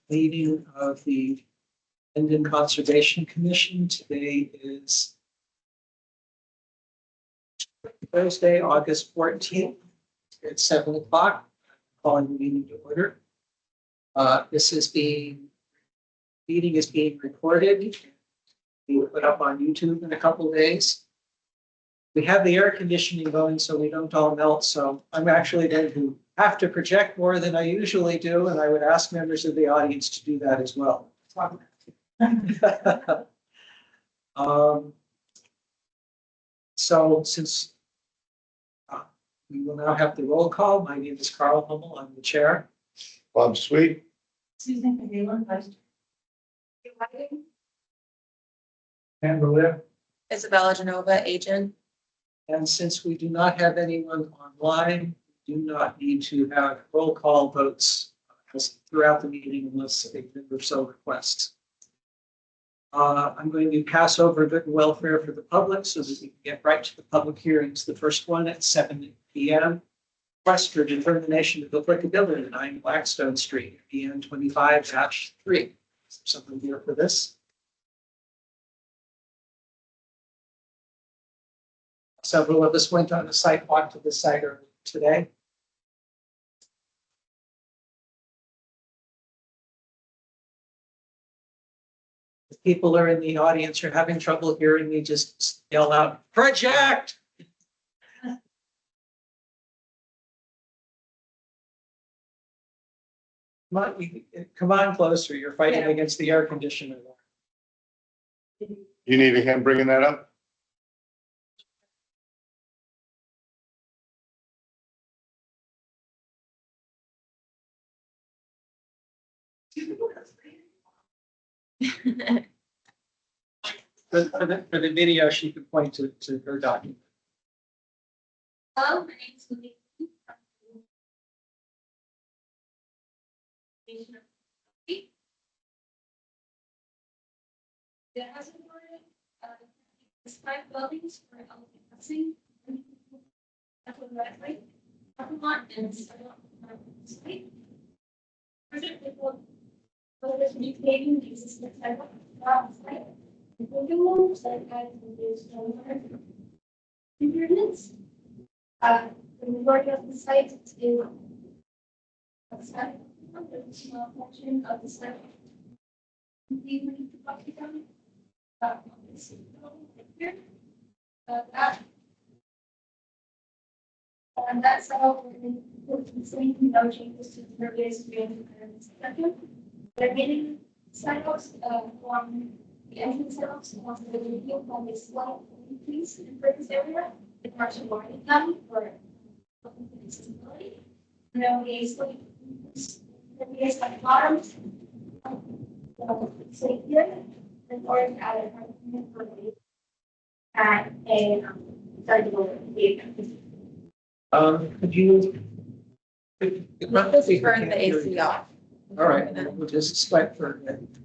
meeting of the Indian Conservation Commission. Today is Thursday, August 14th. It's 7 o'clock. Calling the meeting to order. Meeting is being recorded. Be put up on YouTube in a couple of days. We have the air conditioning going so we don't all melt. So I'm actually going to have to project more than I usually do, and I would ask members of the audience to do that as well. So since we will now have the roll call, my name is Carl Hummel. I'm the chair. Bob Sweet. Susan Cavilla, Vice Chair. And Maria. Isabella Genova, agent. And since we do not have anyone online, we do not need to have roll call votes throughout the meeting unless a member so requests. I'm going to pass over good and welfare for the public so that we can get right to the public hearings. The first one at 7 p.m. Request for determination of applicability, 9 Blackstone Street, PN 25-3. Is there something here for this? Several of us went on a site walk to the site earlier today. If people are in the audience or having trouble hearing me, just yell out, "Project!" Come on closer. You're fighting against the air conditioner. You need him bringing that up? For the video, she could point to her document. Hello, my name is Lucy. There has been five buildings for housing. That's what I like. And site. Project people. There's mutating existing sidewalk. The building site guides is improvements. The majority of the site is outside of the small portion of the site. And that's how we're saying no changes to the previous and second. They're getting sidewalks on the entrance sidewalks on the video by a slight increase in purpose area. The commercial warning them for accessibility. And then we slight increase at the bottom. So here, in order to add a argument for the at a Could you? Let's turn the AC off. All right, we'll just swipe for a minute.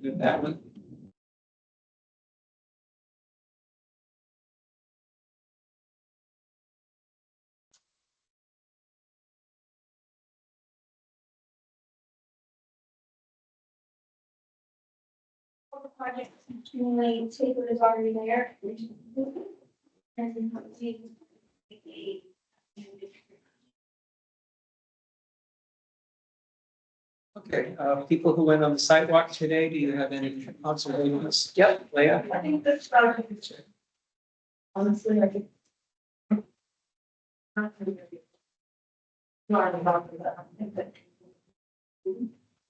Good, that one. the project extremely taper is already there. And Okay, people who went on the sidewalk today, do you have any observations? Yep, Leah. I think that's about it. Honestly, I think. Not about that. I think that.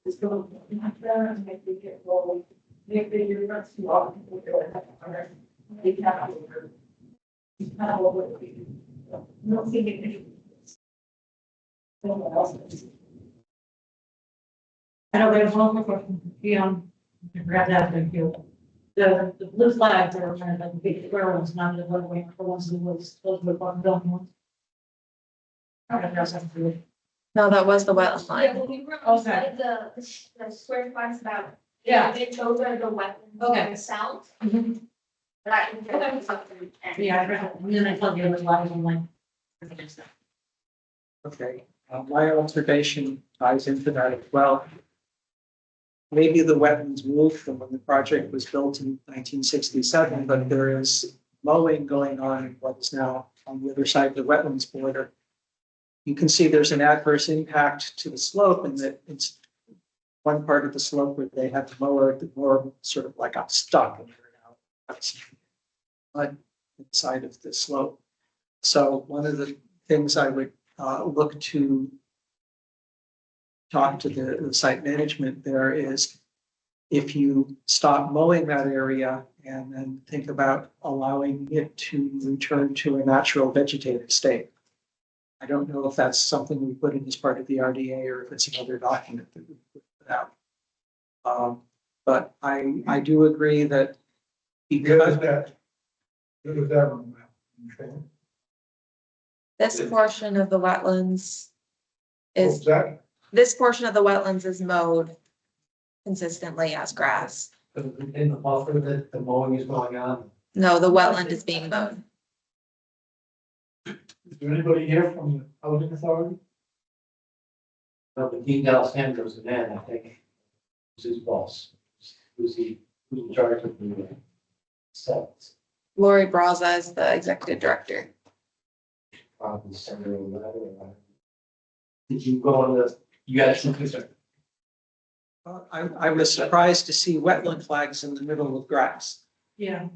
It's going to have to, and make it get rolling. Maybe you're not too often. They can't. It's not what we do. Not thinking it. Someone else. I know there's one more question, grab that, thank you. The blue flags are kind of like the big square ones, not the little way for ones that was, those were one building ones. Okay, that's something. No, that was the wetland Yeah, line. well, we were on the square flags about. Yeah. Those are the weapons. Okay. The south. Mhm. But I can. Yeah, I read it, and then I thought the other flags, I'm like. Okay, My observation ties into that as well. Maybe the wetlands moved from when the project was built in 1967, but there is mowing going on in what is now on the other side of the wetlands border. You can see there's an adverse impact to the slope, and that it's one part of the slope where they had the mower sort of like got stuck and now mud inside of the slope. So one of the things I would look to talk to the site management there is if you stop mowing that area and then think about allowing it to return to a natural vegetative state. I don't know if that's something we put in as part of the RDA or if it's another document that we put out. But I do agree that because This portion of the wetlands is, this portion of the wetlands is mowed consistently as grass. In the buffer that the mowing is going on. No, the wetland is being mowed. Is there anybody here from the housing authority? Well, the Dean Alexander was the man, I think. Was his boss. Who's in charge of the sites? Lori Braza is the executive director. Probably send her a letter. Did you go on the, you got something, sir? I was surprised to see wetland flags in the middle of grass. Yeah.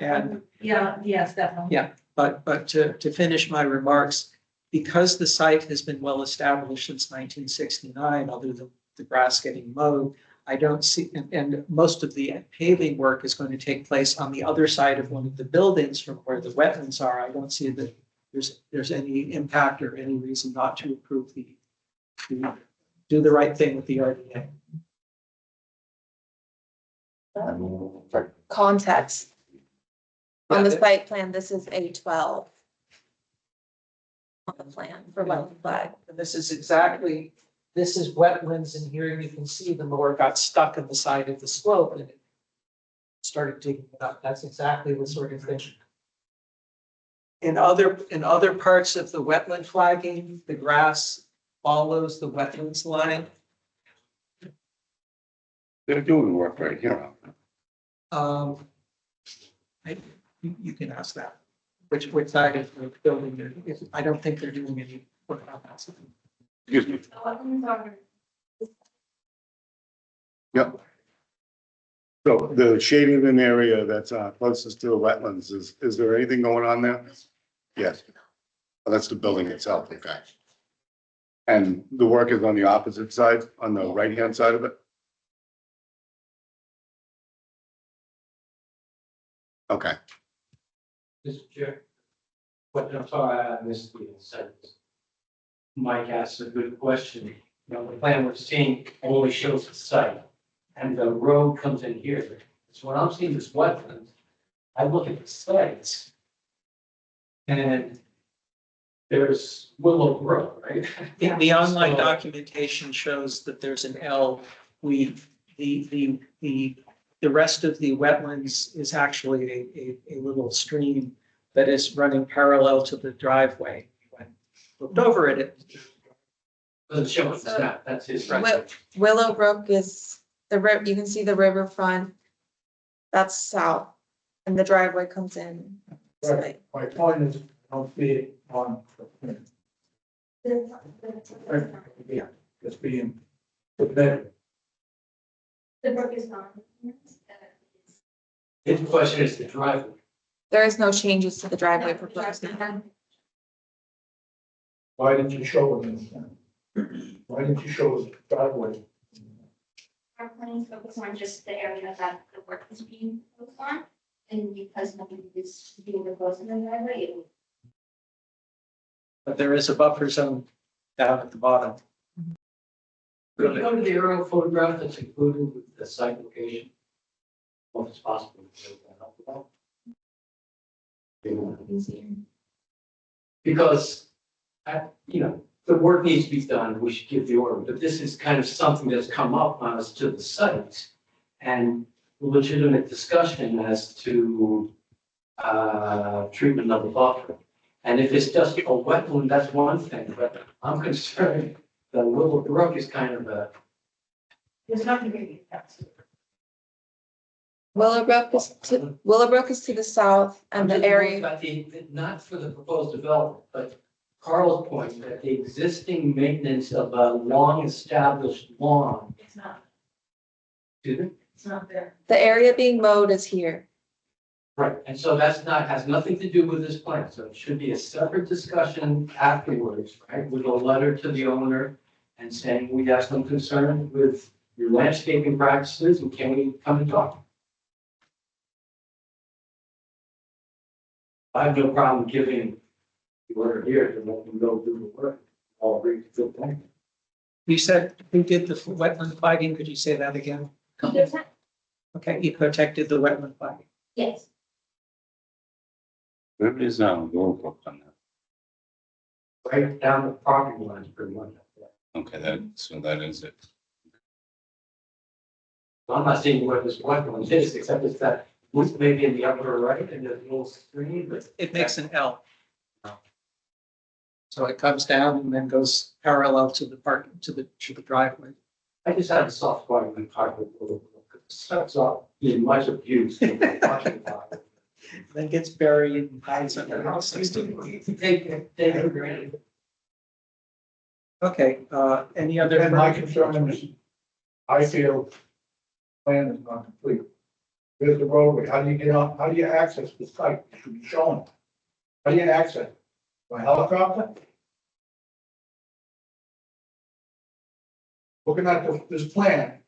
And Yeah, yes, definitely. Yeah. But to finish my remarks, because the site has been well established since 1969, other than the grass getting mowed, I don't see, and most of the paving work is going to take place on the other side of one of the buildings from where the wetlands are. I don't see that there's any impact or any reason not to approve to do the right thing with the RDA. For context, on the site plan, this is A12 on the plan for wetland flag. And this is exactly, this is wetlands, and here you can see the mower got stuck in the side of the slope and it started digging it up. That's exactly the sort of thing. In other parts of the wetland flagging, the grass follows the wetlands line. They're doing work right here. You can ask that, which side of the building, I don't think they're doing any work on that. Excuse me. The wetlands are Yep. So the shaded in area that's closest to the wetlands, is there anything going on there? Yes. Oh, that's the building itself, okay. And the work is on the opposite side, on the right-hand side of it? Okay. Mr. Chair. What, I'm sorry, I missed the sentence. Mike asked a good question. You know, the plan we're seeing only shows the site and the road comes in here. So when I'm seeing this wetland, I look at the sites and there's Willow Grove, right? The online So- documentation shows that there's an L. The rest of the wetlands is actually a little stream that is running parallel to the driveway. When looked over at it, Doesn't show it, it's not, that's his. Willow Brook is the river, you can see the riverfront. That's south, and the driveway comes in. Right. My point is, I don't see it on, yeah, it's being submitted. the brook is not. His question is the driveway. There is no changes to the driveway proposed now. Why didn't you show it? Why didn't you show the driveway? Our plans focus on just the area that the work is being focused on, and because nothing is being proposed in the driveway, it will. but there is a buffer zone down at the bottom. Could you go to the aerial photograph that's included with the site location? If it's possible. to build that up at all. Easier. Because, you know, the work needs to be done, we should give the order, but this is kind of something that's come up on us to the site. And legitimate discussion as to treatment of the buffer. And if it's just a wetland, that's one thing, but I'm concerned that Willow Brook is kind of a, There's nothing to be. Willowbrook is to the south I'm and the just worried area, about not for the proposed development, but Carl's point that the existing maintenance of a long-established lawn, It's not, excuse me? it's not there. the area being mowed is here. Right, and so that's not, has nothing to do with this plan, so it should be a separate discussion afterwards, right? With a letter to the owner and saying, we have some concern with your landscaping practices, and can we come and talk? I have no problem giving the order here to let them go do the work. All agree to the plan. You said, who did the wetland flagging? Could you say that again? Okay, Ecotech did the wetland flagging. Yes. Where is Willowbrook on that? Right down the property lines pretty much. Okay, so that is it. I'm not seeing where this wetland is, except it's that, maybe in the upper right, and there's a little stream, but It makes an L. So it comes down and then goes parallel to the park, to the driveway. I just have a soft spot in the park with Willow Brook. It's not being much abused. Then gets buried and hides under the house. Take it for granted. Okay, any other? And my concern is, I feel plan is not complete. There's the roadway, how do you get on, how do you access the site? It should be shown. How do you access? By helicopter? Looking at this plan,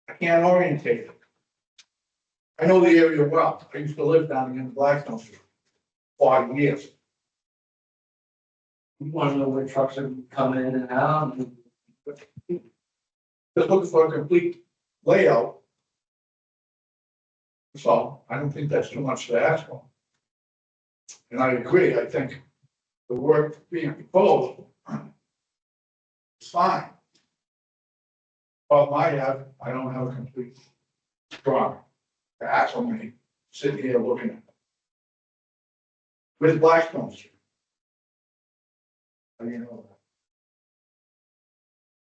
I can't orientate it. I know the area well, I used to live down in Blackstone Street, 40 years. You want to know where trucks are coming in and out, and Just looking for a complete layout. So I don't think that's too much to ask for. And I agree, I think the work being proposed is fine. But I don't have a complete drawing to ask for me, sitting here looking at it. With Blackstone Street. How do you know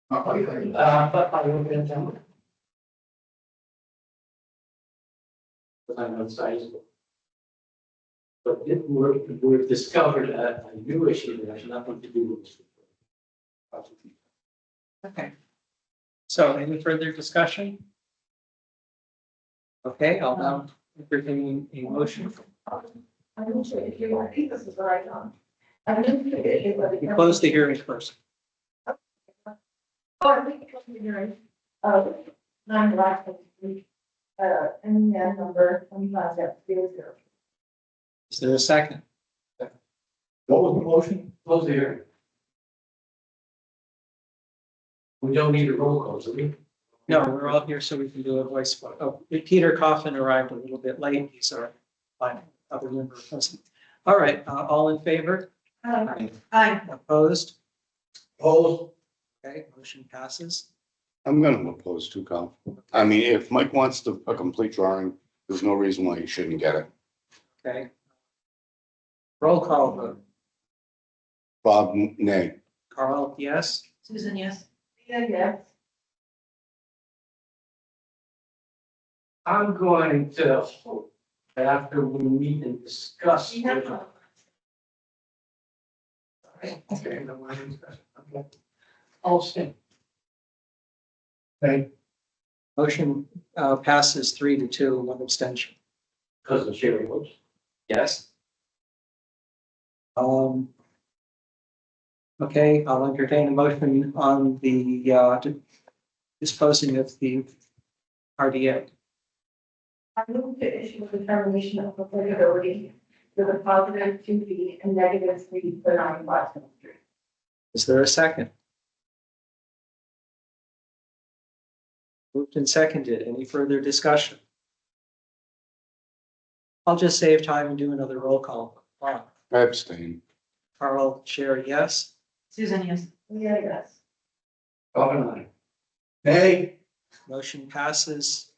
that? Not like that. but I don't get them. But I know it's sizable. But we've discovered a new issue that has nothing to do with this. Okay. So any further discussion? Okay, I'll now entertain a motion. I'm not sure if you, I think this is the right one. I'm not sure if you. We close the hearing first. Oh, I think it was the hearing, 9 Black Street, and number 25-00. Is there a second? What was the motion? Close the hearing. We don't need a roll call, do we? No, we're all here so we can do a voice vote. Oh, Peter Coffin arrived a little bit late. He's our other member present. All right, all in favor? Aye. Opposed? Opposed? Okay, motion passes. I'm gonna oppose too, Colin. I mean, if Mike wants a complete drawing, there's no reason why he shouldn't get it. Okay. Roll call vote. Bob, nay. Carl, yes. Susan, yes. Yeah, yes. I'm going to hope that after we meet and discuss. Yeah. Okay, no worries. Okay. I'll stay. Okay, Motion passes 3-2, one abstention. Because of Sherry Woods. Yes. Okay, I'll entertain a motion on the disposing of the RDA. I move to issue a determination of applicability with a positive 2 feet and negative 3 for 9 Blackstone Street. Is there a second? Moved and seconded. Any further discussion? I'll just save time and do another roll call. I abstain. Carl, Sherry, yes. Susan, yes. Yeah, yes. Governor. nay, Motion passes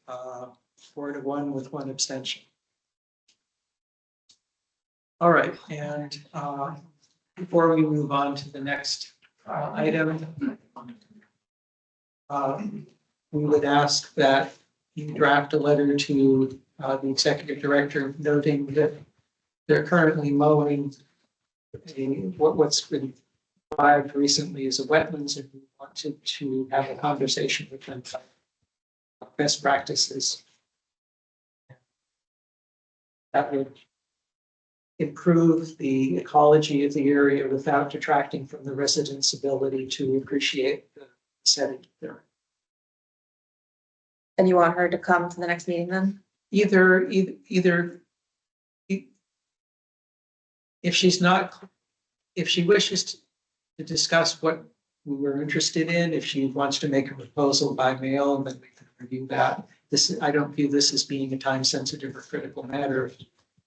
4-1 with one abstention. All right, and before we move on to the next item, we would ask that you draft a letter to the executive director noting that they're currently mowing what's been flagged recently as a wetlands, and we wanted to have a conversation with them about best practices. That would improve the ecology of the area without detracting from the residents' ability to appreciate the setting there. And you want her to come to the next meeting then? Either if she's not, if she wishes to discuss what we were interested in, if she wants to make a proposal by mail, then we can review that. This, I don't view this as being a time sensitive or critical matter.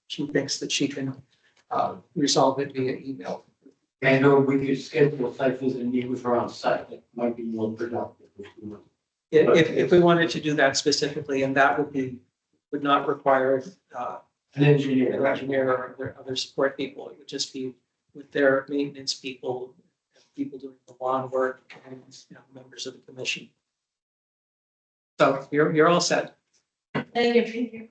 She thinks that she can resolve it via email. And or we could schedule a site visit and meet with her on site, that might be more productive. If we wanted to do that specifically, and that would not require An engineer. an engineer or other support people, it would just be with their maintenance people, people doing the lawn work, and members of the commission. So you're all set. Thank you.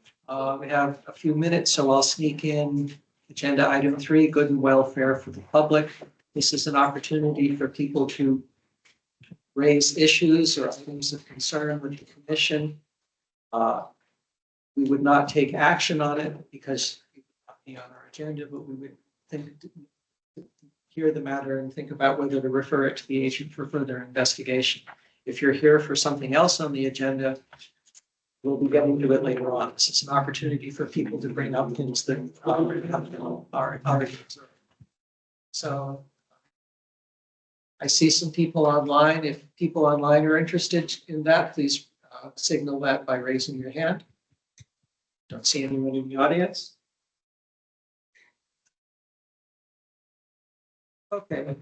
We have a few minutes, so I'll sneak in agenda item 3, good and welfare for the public. This is an opportunity for people to raise issues or items of concern with the commission. We would not take action on it because it would not be on our agenda, but we would hear the matter and think about whether to refer it to the agent for further investigation. If you're here for something else on the agenda, we'll be getting to it later on. This is an opportunity for people to bring up things that are. So I see some people online. If people online are interested in that, please signal that by raising your hand. Don't see anyone in the audience. Okay.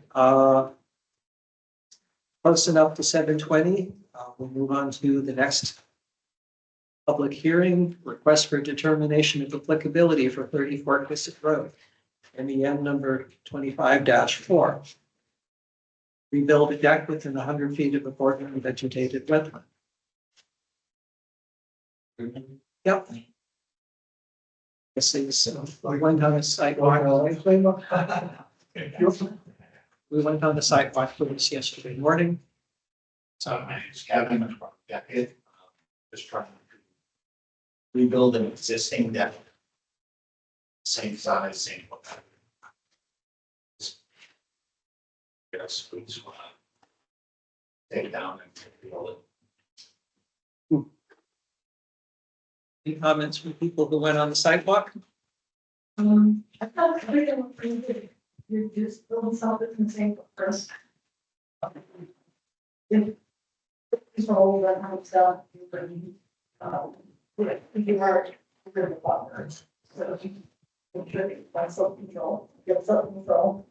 Close enough to 7:20. We'll move on to the next public hearing, request for determination of applicability for 34 Quistit Road, MEM number 25-4. Rebuild a deck within 100 feet of a bordering vegetated wetland. Yep. This is, we went on a sidewalk. We went on the sidewalk for this yesterday morning. So my name's Kevin, I'm from Beckett, just trying to rebuild an existing deck. Same size, same. Yes, we just want to take it down and rebuild it. Any comments from people who went on the sidewalk? I thought everything was pretty good. You're just building something and saying first. If it's all that kind of stuff, you bring, you are good about that. So make sure you find self-control, get self-control.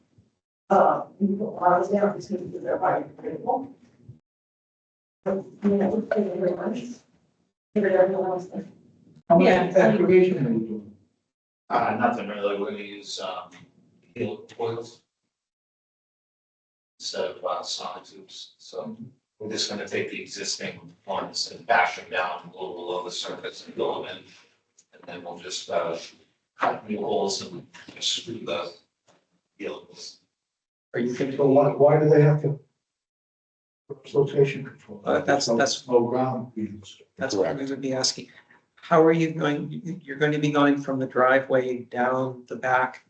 You put a lot of down because they're biodegradable. Very much. Everyone else. How much Yeah. excavation are you doing? Nothing really, we're gonna use, healing oils. Instead of, sonotubes, so we're just gonna take the existing ones and bash them down a little below the surface and build them in. And then we'll just, cut new holes and just screw the healings. Are you thinking? So why do they have to? Flotation control. That's No ground beams. That's what we would be asking. How are you going, you're going to be going from the driveway down the back?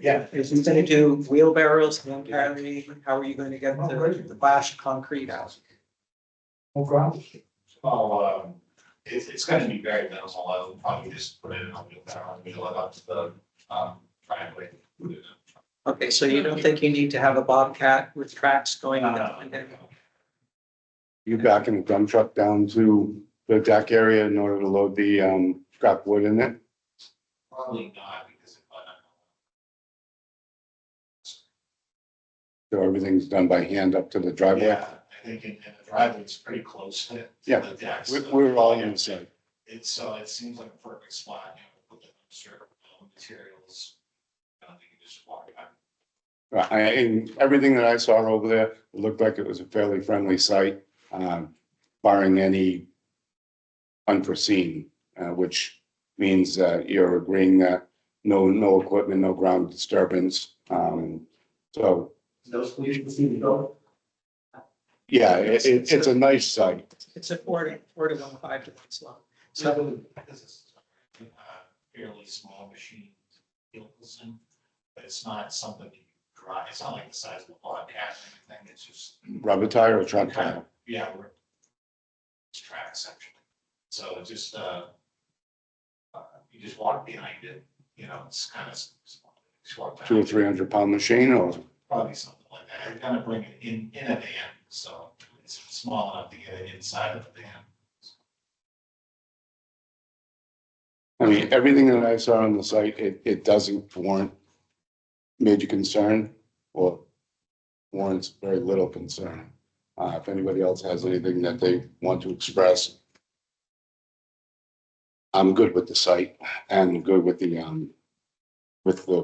Yeah. Is he going to do wheelbarrows, hand carry? How are you going to get the bashed concrete out? No ground. Oh, it's gonna be very minimal, I will probably just put it in a wheelbarrow and wheel it up to the, driveway. Okay, so you don't think you need to have a Bobcat with tracks going down and down? You backing the dump truck down to the deck area in order to load the scrap wood in it? Probably not, because if So everything's done by hand up to the driveway? yeah, I think in the driveway, it's pretty close to Yeah, the deck. We're all inside. It's, it seems like a perfect spot, put the dumpster, materials. just walk out. And everything that I saw over there, it looked like it was a fairly friendly site, barring any unforeseen, which means that you're agreeing that no equipment, no ground disturbance. So, No solution to go. yeah, it's a nice site. It's a 4 to 1.5 to 1 slot. So, So, because it's fairly small machine, but it's not something you drive, it's not like the size of a podcast or anything, it's just. Rubber tire or truck tire? Yeah, it's tracks actually. So it just, you just walk behind it, you know, it's kind of. Just walk 200 or behind it. 300 pound machine or? Probably something like that. They're gonna bring it in a van, so it's small enough to get it inside of the van. I mean, everything that I saw on the site, it doesn't warrant major concern or warrants very little concern. If anybody else has anything that they want to express, I'm good with the site and good with the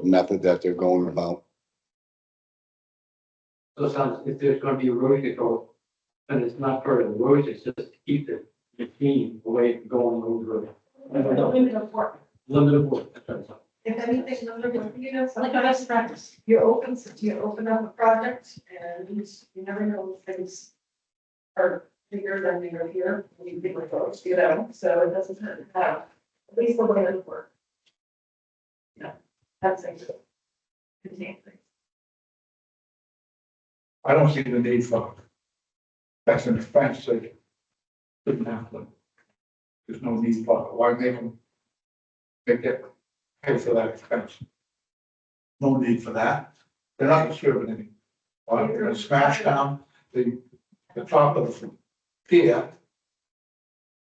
method that they're going about. So it sounds, if there's gonna be erosion control, and it's not part of the road, it's just to keep the machine away from going over the road. Limited work. Limited work, that's what I'm saying. If anything, like a best practice, you open up a project and you never know if things are bigger than they are here, you think like folks, you know, so it doesn't have, at least the way it works. Yeah, that's a good. Contain things. I don't see the need for it. That's an expense that shouldn't happen. There's no need for it. Why make it pay for that expense? No need for that. They're not disturbing anything. Well, they're gonna smash down the top of the pier,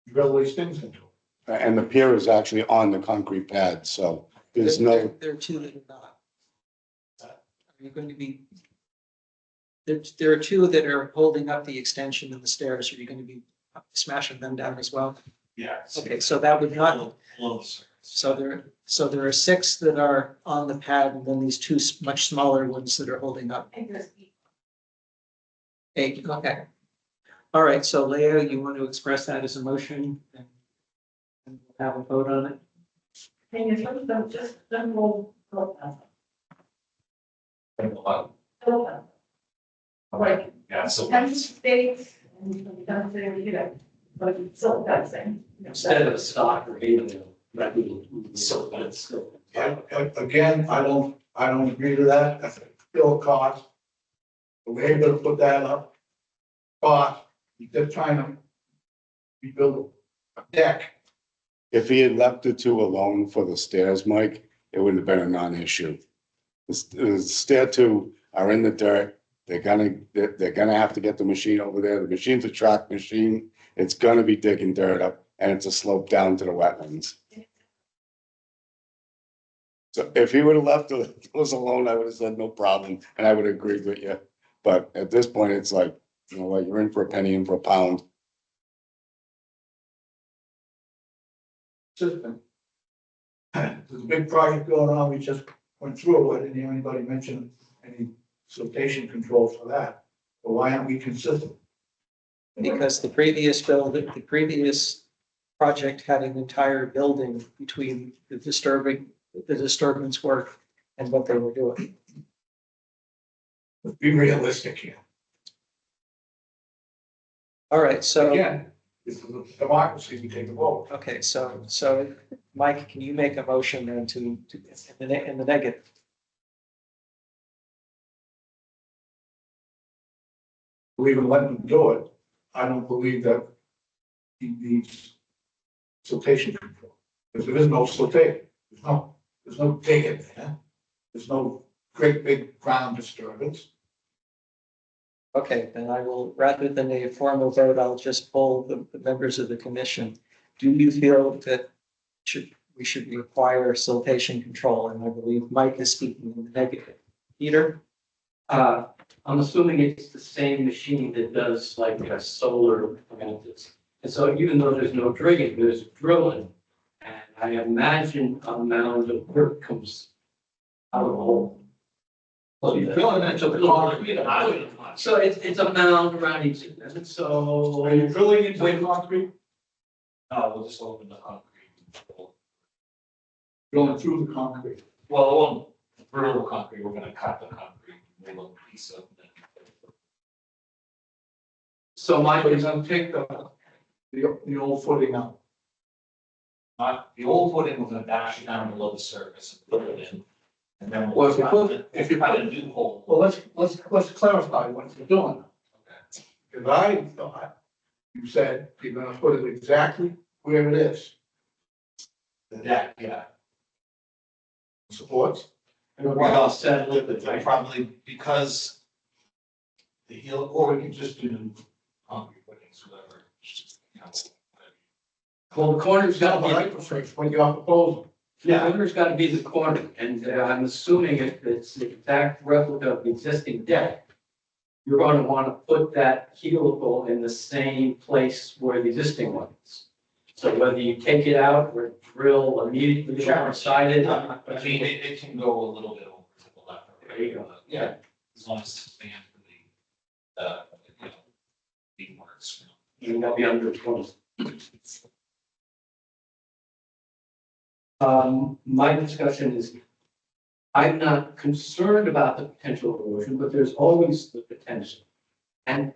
drill these things into it. And the pier is actually on the concrete pad, so there's no, there are two that are not. Are you going to be? There are two that are holding up the extension of the stairs. Are you going to be smashing them down as well? Yeah. Okay, so that would not, Below the surface. so there are 6 that are on the pad and then these 2 much smaller ones that are holding up. I think there's 8, okay. All right, so Leo, you want to express that as a motion and have a vote on it? And you sort of don't just, then we'll. Like, Yeah, so. Penn States, and you don't say, you know, but it's still that same. Instead of a stock or even, that would, so, but it's still. Yeah, again, I don't agree to that. That's a still cost. We're able to put that up. Cost, they're trying to rebuild a deck. if he had left the 2 alone for the stairs, Mike, it would have been a non-issue. The stair 2 are in the dirt. They're gonna have to get the machine over there. The machine's a track machine. It's gonna be digging dirt up and it's a slope down to the wetlands. So if he would have left those alone, I would have said no problem and I would have agreed with you. But at this point, it's like, you know, like you're in for a penny, in for a pound. System. There's a big project going on. We just went through it. I didn't hear anybody mention any siltation control for that. But why aren't we consistent? Because the previous project had an entire building between the disturbance work and what they were doing. Let's be realistic here. All right, so, Again, this is a democracy. We take a vote. okay, so Mike, can you make a motion then to in the negative? We even let them do it. I don't believe that he needs siltation control. Because there is no siltation. There's no digging there. There's no great big ground disturbance. Okay, then I will, rather than a formal vote, I'll just poll the members of the commission. Do you feel that we should require siltation control? And I believe Mike is speaking in the negative. Peter? I'm assuming it's the same machine that does like a solar panels. And so even though there's no drilling, there's drilling. And I imagine amount of work comes out of the hole. Well, you're filling it into the concrete, I would- So it's a mound around each, so. Are you drilling into the concrete, No, we'll just open the concrete. drilling through the concrete? Well, it won't drill the concrete, we're gonna cut the concrete, we'll a piece of it. So my, So you're gonna take the old footing out. Not, the old footing, we're gonna bash it down below the surface and put it in. And then Well, we'll if you cut put- a new hole. Well, let's clarify what you're doing. Okay. Because I thought you said you're gonna put it exactly where it is, The deck, yeah. supports. we're all set with it, right? Probably because the heel, or we can just do concrete footings, whatever. Well, the corner's Not what I gotta prefer, what you're proposing. be, the corner's gotta be the corner, and I'm assuming if it's the exact replica of the existing deck, you're gonna wanna put that helical in the same place where the existing one is. So whether you take it out or drill immediately alongside it. I mean, it can go a little bit over to the left. or right, There you go. but Yeah, as long as it's spanned for the, you know, beam works. You will be under 20. My discussion is, I'm not concerned about the potential erosion, but there's always the potential. And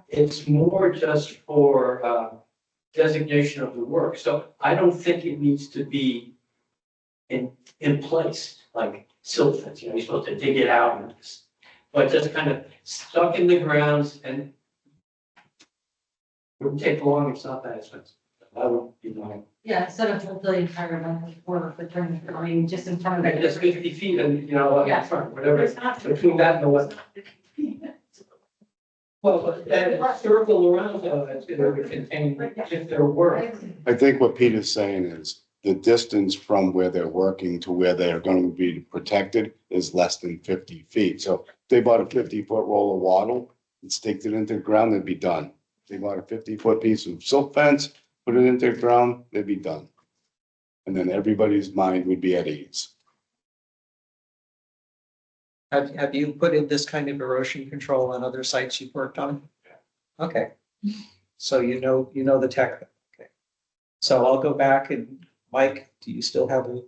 it's more just for designation of the work. So I don't think it needs to be in place, like silt fence, you're supposed to dig it out and just, but just kind of stuck in the ground and it wouldn't take long, it's not that expensive. I would, Yeah, instead of fulfill the entire length of the turn, I mean, just in front of it. just 50 feet and, Yeah. in front, whatever, It's not- between that and the west. Well, but that circle around, it's gonna contain, if there were. I think what Peter's saying is the distance from where they're working to where they're going to be protected is less than 50 feet. So if they bought a 50-foot roll of wattle and staked it into the ground, they'd be done. If they bought a 50-foot piece of silt fence, put it into the ground, they'd be done. And then everybody's mind would be at ease. Have you put in this kind of erosion control on other sites you've worked on? Okay, so you know the tech. Okay. So I'll go back and, Mike, do you still have a,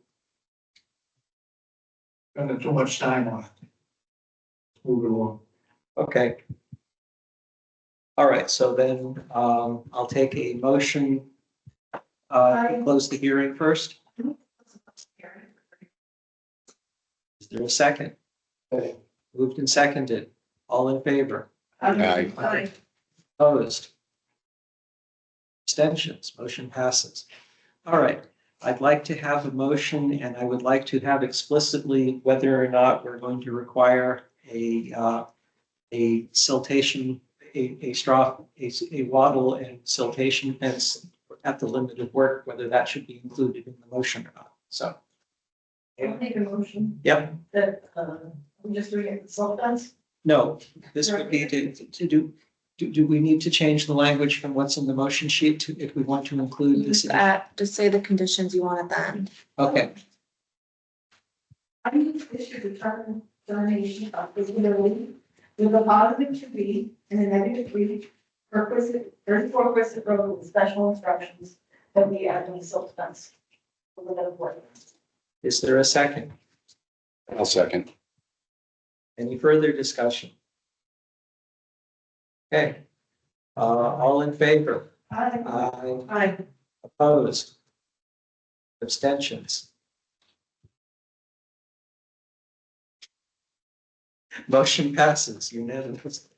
Spending too much time on it. Move it along. okay. All right, so then, I'll take a motion, to close the hearing first. Is there a second? Moved and seconded. All in favor? Aye. Opposed? Abstentions? Motion passes. All right, I'd like to have a motion and I would like to have explicitly whether or not we're going to require a siltation, a straw, a wattle and siltation fence at the limit of work, whether that should be included in the motion or not. So, I'll make a motion yep, that, I'm just doing it with self fence. no, this would be to do we need to change the language from what's in the motion sheet to, if we want to include this? Just say the conditions you want at the end. Okay, I need to issue determination of feasibility with a positive 2B and a negative 3 for 34 Crystal Road with special instructions that we add to the silt fence. For the work. is there a second? I'll second. Any further discussion? Okay, all in favor? Aye. Aye. Opposed? Abstentions? Motion passes unanimously.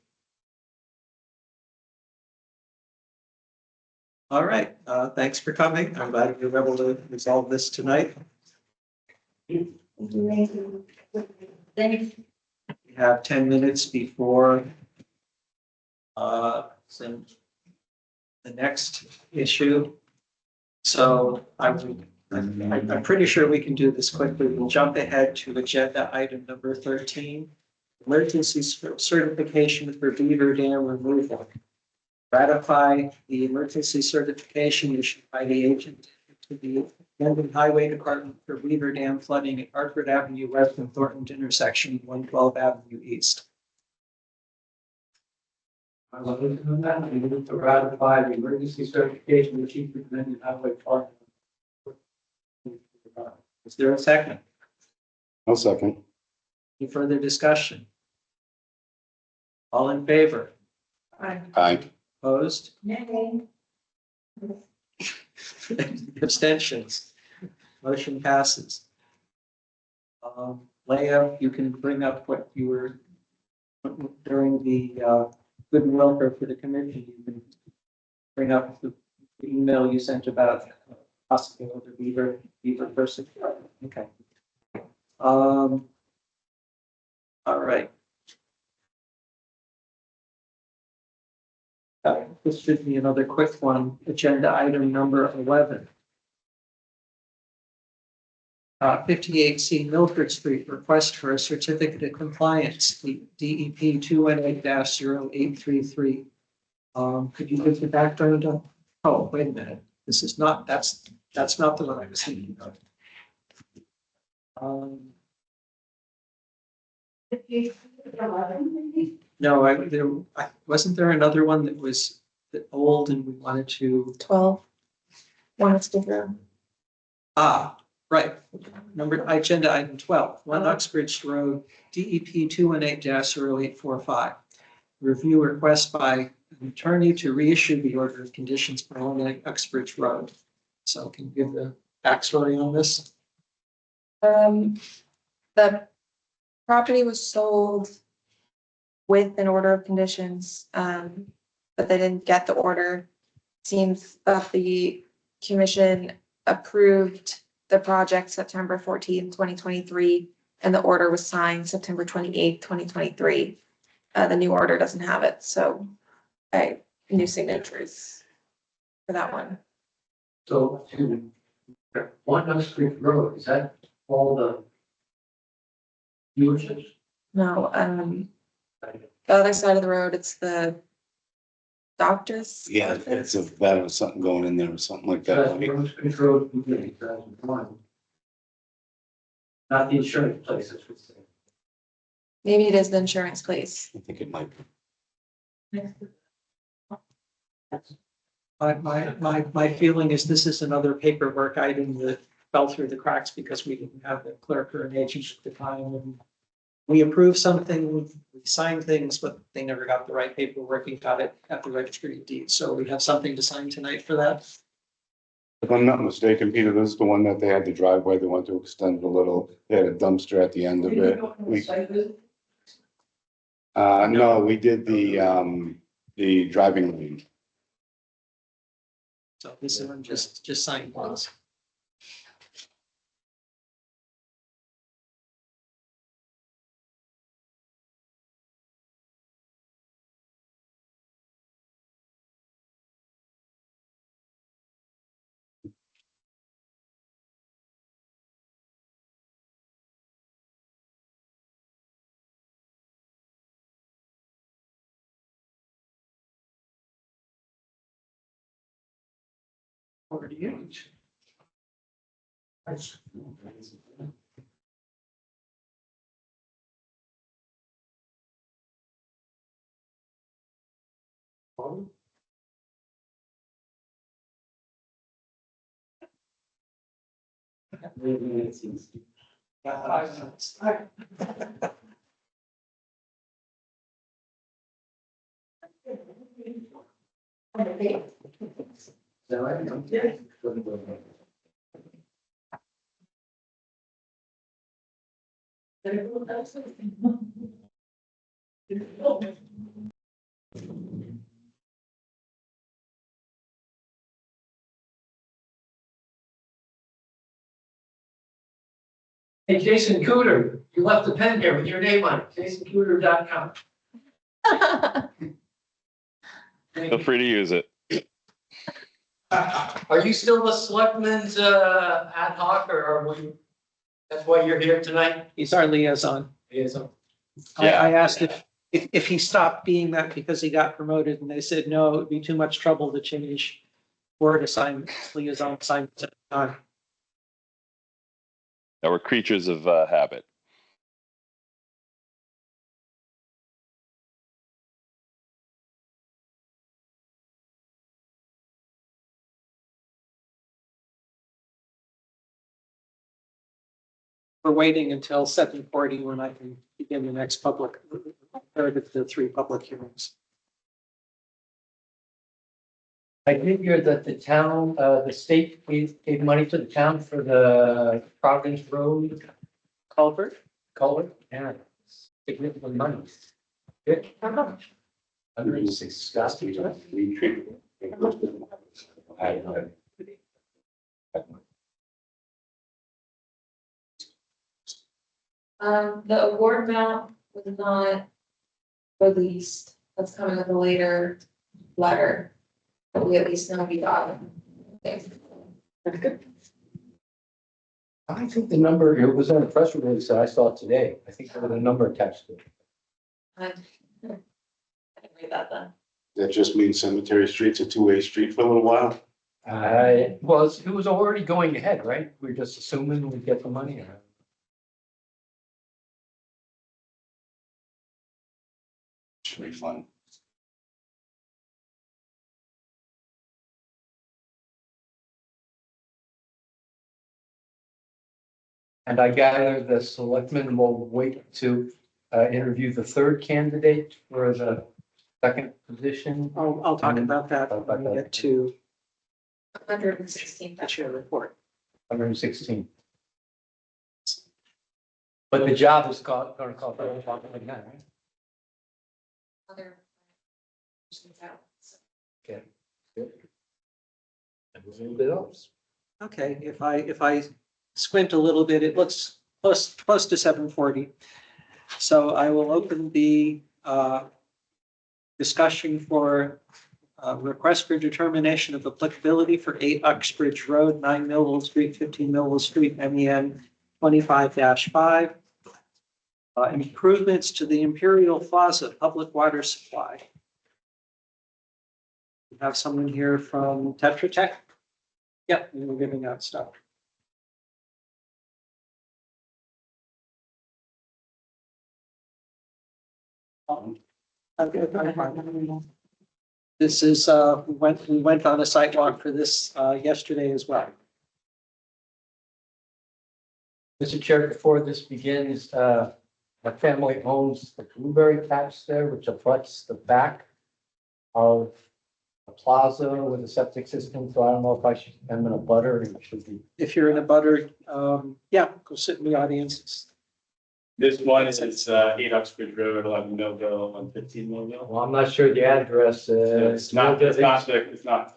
All right, thanks for coming. I'm glad you were able to resolve this tonight. Thank We have 10 minutes before some the next issue. So I'm pretty sure we can do this quickly. We'll jump ahead to agenda item number 13. Emergency certification for beaver dam removal. Ratify the emergency certification issued by the agent to the Camden Highway Department for Beaver Dam flooding at Hartford Avenue West and Thornton intersection, 112 Avenue East. I will move to that. We move to ratify the emergency certification of the chief of Mendon Highway Department. Is there a second? I'll second. Any further discussion? All in favor? Aye. Opposed? Nay. Abstentions? Motion passes. Leah, you can bring up what you were during the goodwill for the commission. You can bring up the email you sent about possibly the beaver person. Okay. All right. This should be another quick one. Agenda item number 11. 58C Milford Street, request for a certificate of compliance, DEP 218-0833. Could you give the background on? Oh, wait a minute. This is not, that's not the one I was thinking of. No, wasn't there another one that was old and we wanted to, 12. One is different. right. Agenda item 12, 1 Uxbridge Road, DEP 218-0845. Review request by an attorney to reissue the order of conditions for 1 Uxbridge Road. So can you give the backstory on this? The property was sold with an order of conditions, but they didn't get the order. Seems that the commission approved the project September 14th, 2023, and the order was signed September 28th, 2023. The new order doesn't have it, so new signatures for that one. So, to 1 Uxbridge Road, is that all the dealerships? No, the other side of the road, it's the doctor's. Yeah, it's a vet or something going in there or something like That's that. Uxbridge Road, 2001. Not the insurance place, I should say. Maybe it is the insurance place. I think it might be. My feeling is this is another paperwork item that fell through the cracks because we didn't have the clerk or an agent at the time. And we approved something, we signed things, but they never got the right paperwork. We got it at the registry of deeds. So we have something to sign tonight for that. If I'm not mistaken, Peter, this is the one that they had the driveway, they want to extend a little, they had a dumpster at the end of it. No, we did the driving lane. So this is one just sign once. Over to you. Hey, Jason Cooter, you left the pen here with your name on it, jasoncooter.com. Feel free to use it. Are you still the selectman's ad hoc, or are we, that's why you're here tonight? He's our liaison. Liaison. I asked if he stopped being that because he got promoted, and they said, no, it'd be too much trouble to change word assignments, liaison assignments at the time. that we're creatures of habit. We're waiting until 7:40 when I can begin the next public, or the 3 public hearings. I did hear that the town, the state gave money to the town for the Providence Road Culvert? culvert, and significant money. Good. How much? $160,000. The award amount was not released. That's coming with a later letter. But we at least know we got it. Okay. I think the number, it was on the press release that I saw today. I think there was a number attached to it. I didn't read that then. That just means Cemetery Street's a two-way street for a little while. It was already going ahead, right? We're just assuming we'd get the money. Should be fun. And I gather the selectmen will wait to interview the third candidate for the second position. I'll talk about that when we get to 116. the chair report. 116. But the job is going to call for like that, right? Other. Okay. Good. And there's a little bit else. Okay, if I squint a little bit, it looks close to 7:40. So I will open the discussion for request for determination of applicability for 8 Uxbridge Road, 9 Millville Street, 15 Millville Street, MEN 25-5. Improvements to the Imperial Plaza public water supply. We have someone here from Tetra Tech. Yep, we were giving out stuff. This is, we went on a site walk for this yesterday as well. Mr. Chair, before this begins, my family owns the blueberry patch there, which abuts the back of the plaza with a septic system. So I don't know if I'm in a butter and it should be. If you're in a butter, yeah, go sit in the audience. This one is 8 Uxbridge Road, 11 Millville, 115 Millville. Well, I'm not sure the address. It's not the plaza. It's behind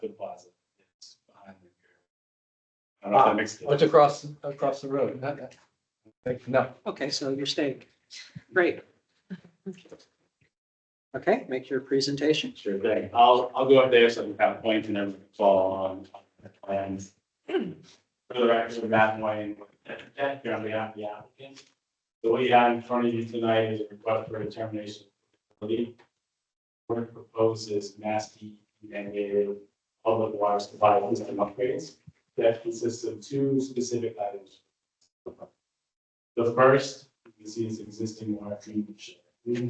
the. I don't know if that makes. It's across the road. No. Okay, so you're staying. Great. Okay, make your presentation. Sure thing. I'll go up there so I can kind of point and everyone can follow on the plans. For the record, Matt Wayne, here on behalf of the applicant. So what you have in front of you tonight is a request for determination of ability. What it proposes Mass DEP mandated public water supply system upgrades that consists of 2 specific items. The first, you can see is existing water treatment shed.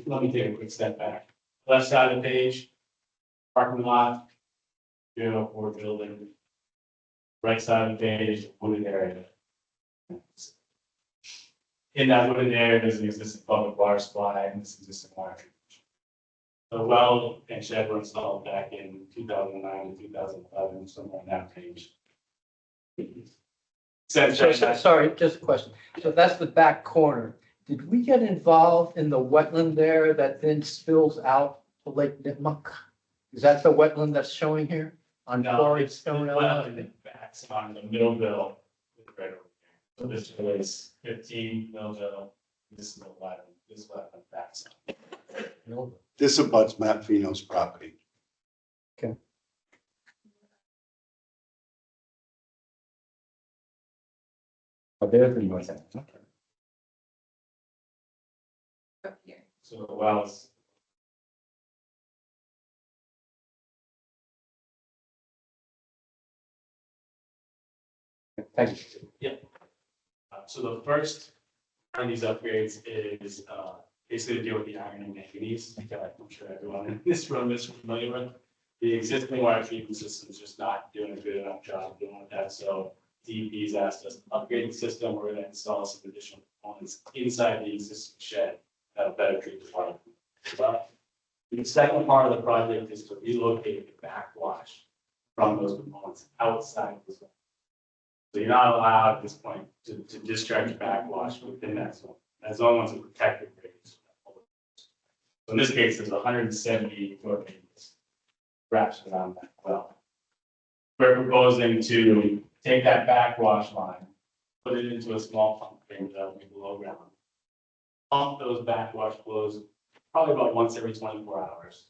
Let me take a quick step back. Left side of the page, parking lot, 304 building. Right side of the page, wooded area. In that wooded area, there's an existing public water supply and this existing water treatment. The well and shed were installed back in 2009 to 2011, somewhere in that range. Sorry, just a question. So that's the back corner. Did we get involved in the wetland there that then spills out to Lake Nipmuc? Is that the wetland that's showing here on No, Quarry it's Stone? well, it backs on the Millville. Right over here. So this is 15 Millville, this is 11, this 11 backs on. This abuts Matt Fino's property. Oh, there's the north end. Okay. Up here. So the wells. Thank you. Yeah. So the first of these upgrades is basically to deal with the iron and manganese, that I'm sure everyone in this room is familiar with. The existing water treatment system is just not doing a good enough job doing with that, so DEP's asked us to upgrade the system. We're gonna install some additional components inside the existing shed that'll better treat the water. But the second part of the project is to relocate the backwash from those components outside the zone. So you're not allowed at this point to discharge backwash within that zone. That zone was a protected radius. So in this case, there's 170 foot radius wraps around that well. We're proposing to take that backwash line, put it into a small pump thing that will be below ground. Pump those backwash flows probably about once every 24 hours.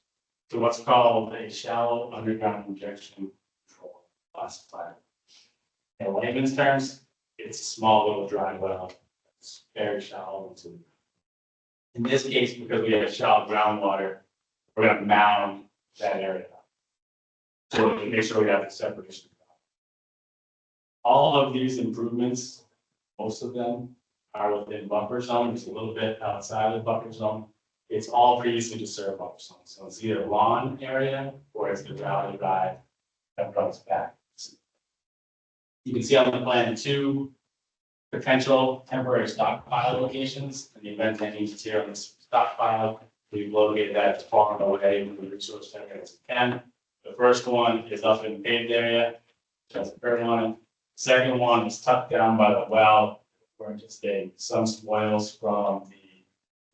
So what's called a shallow underground injection control classifier. In layman's terms, it's a small little dry well. It's very shallow. In this case, because we have shallow groundwater, we're going to mound that area. So to make sure we have the separation. All of these improvements, most of them are within buffer zone, just a little bit outside of the buffer zone. It's all previously disturbed buffer zone. So it's either lawn area or it's the gravel drive that runs back. You can see on the plan 2 potential temporary stockpile locations. In the event any needs here on this stockpile, we've located that as far away from the resource center as we can. The first one is up in the paved area, that's the third one. Second one is tucked down by the well. We're anticipating some spoils from the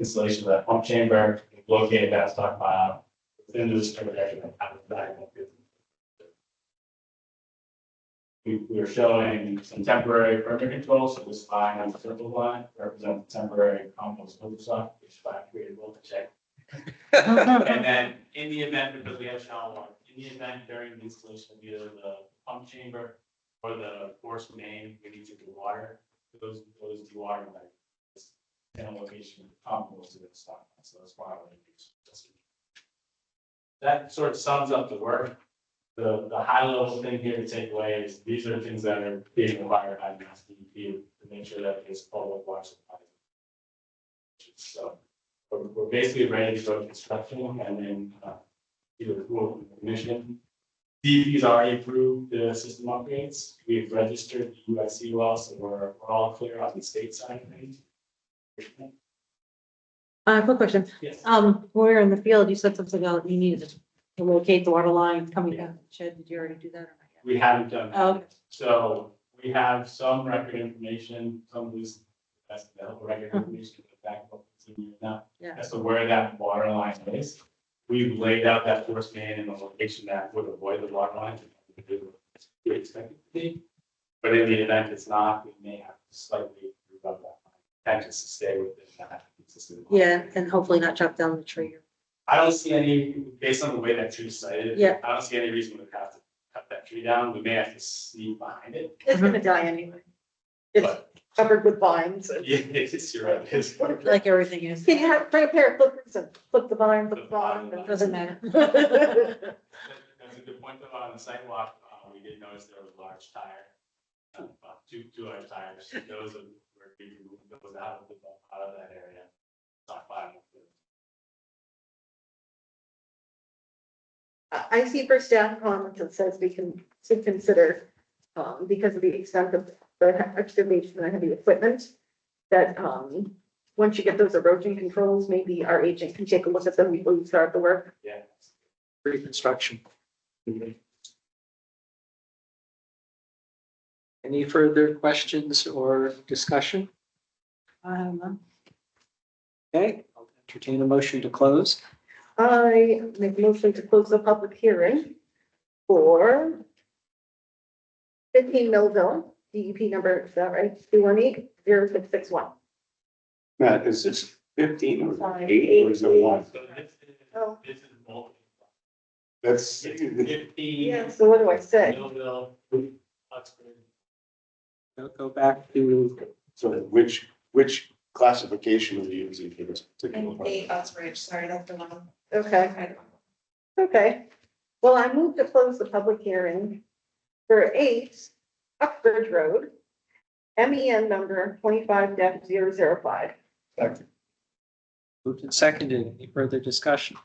installation of that pump chamber. We've located that stockpile within the restricted area. We're showing some temporary perimeter control, so this line on the circle line represents temporary compost filter stock, which factory will check. And then in the event, because we have shallow water, in the event during the installation of either the pump chamber or the force main, we need to dewater those dewatering lines in a location comparable to the stock. So that's why we're using. That sort of sums up the work. The high level thing here to take away is these are things that are being required by Mass DEP to make sure that it's public water supply. So we're basically ready to go to construction and then either approval from the commission. DEP's already approved the system upgrades. We've registered the UIC well, so we're all clear on the state side of things. Quick question. Yes. When we were in the field, you said something about you needed to locate the water line coming down the shed. Did you already do that or not yet? We haven't done that. Oh, okay. So we have some record information, some loose, that's the help record information, back about 15 years now. Yeah. As to where that water line is. We've laid out that force main in a location that would avoid the water line. We expect it to be. But in the event it's not, we may have to slightly move up that line. And just to stay within that consistent. Yeah, and hopefully not chop down the tree. I don't see any, based on the way that tree's sited. Yeah. I don't see any reason we have to cut that tree down. We may have to sneak behind it. It's gonna die anyway. It's But covered with vines. yeah, it's, you're right. It's- Like everything is. Can you bring a pair of flippers and flip the vine, flip the bottom? It doesn't matter. That's a good point though. On the sidewalk, we did notice there was a large tire. About two large tires. Those were being removed, those out of that area. Not fine. I see for staff comments, it says we can consider, because of the extent of the excavation and heavy equipment, that, once you get those erosion controls, maybe our agent can take a look at them before you start the work. Yeah. Reconstruction. Any further questions or discussion? Okay, I'll entertain a motion to close. I make a motion to close the public hearing for 15 Millville, DEP number, is that right? 218-0661. Matt, is this 15 or Sorry, 8 or is it 1? So Oh. this is multiple. That's, It's 15. Yeah, so what do I say? Millville, Oxford. Go back to, so which classification are you using for this particular And project? Oxbridge, sorry, that's the one. Okay. Okay, well, I move to close the public hearing for 8 Uxbridge Road, MEN number 25-005. Second. Moved and seconded. Any further discussion?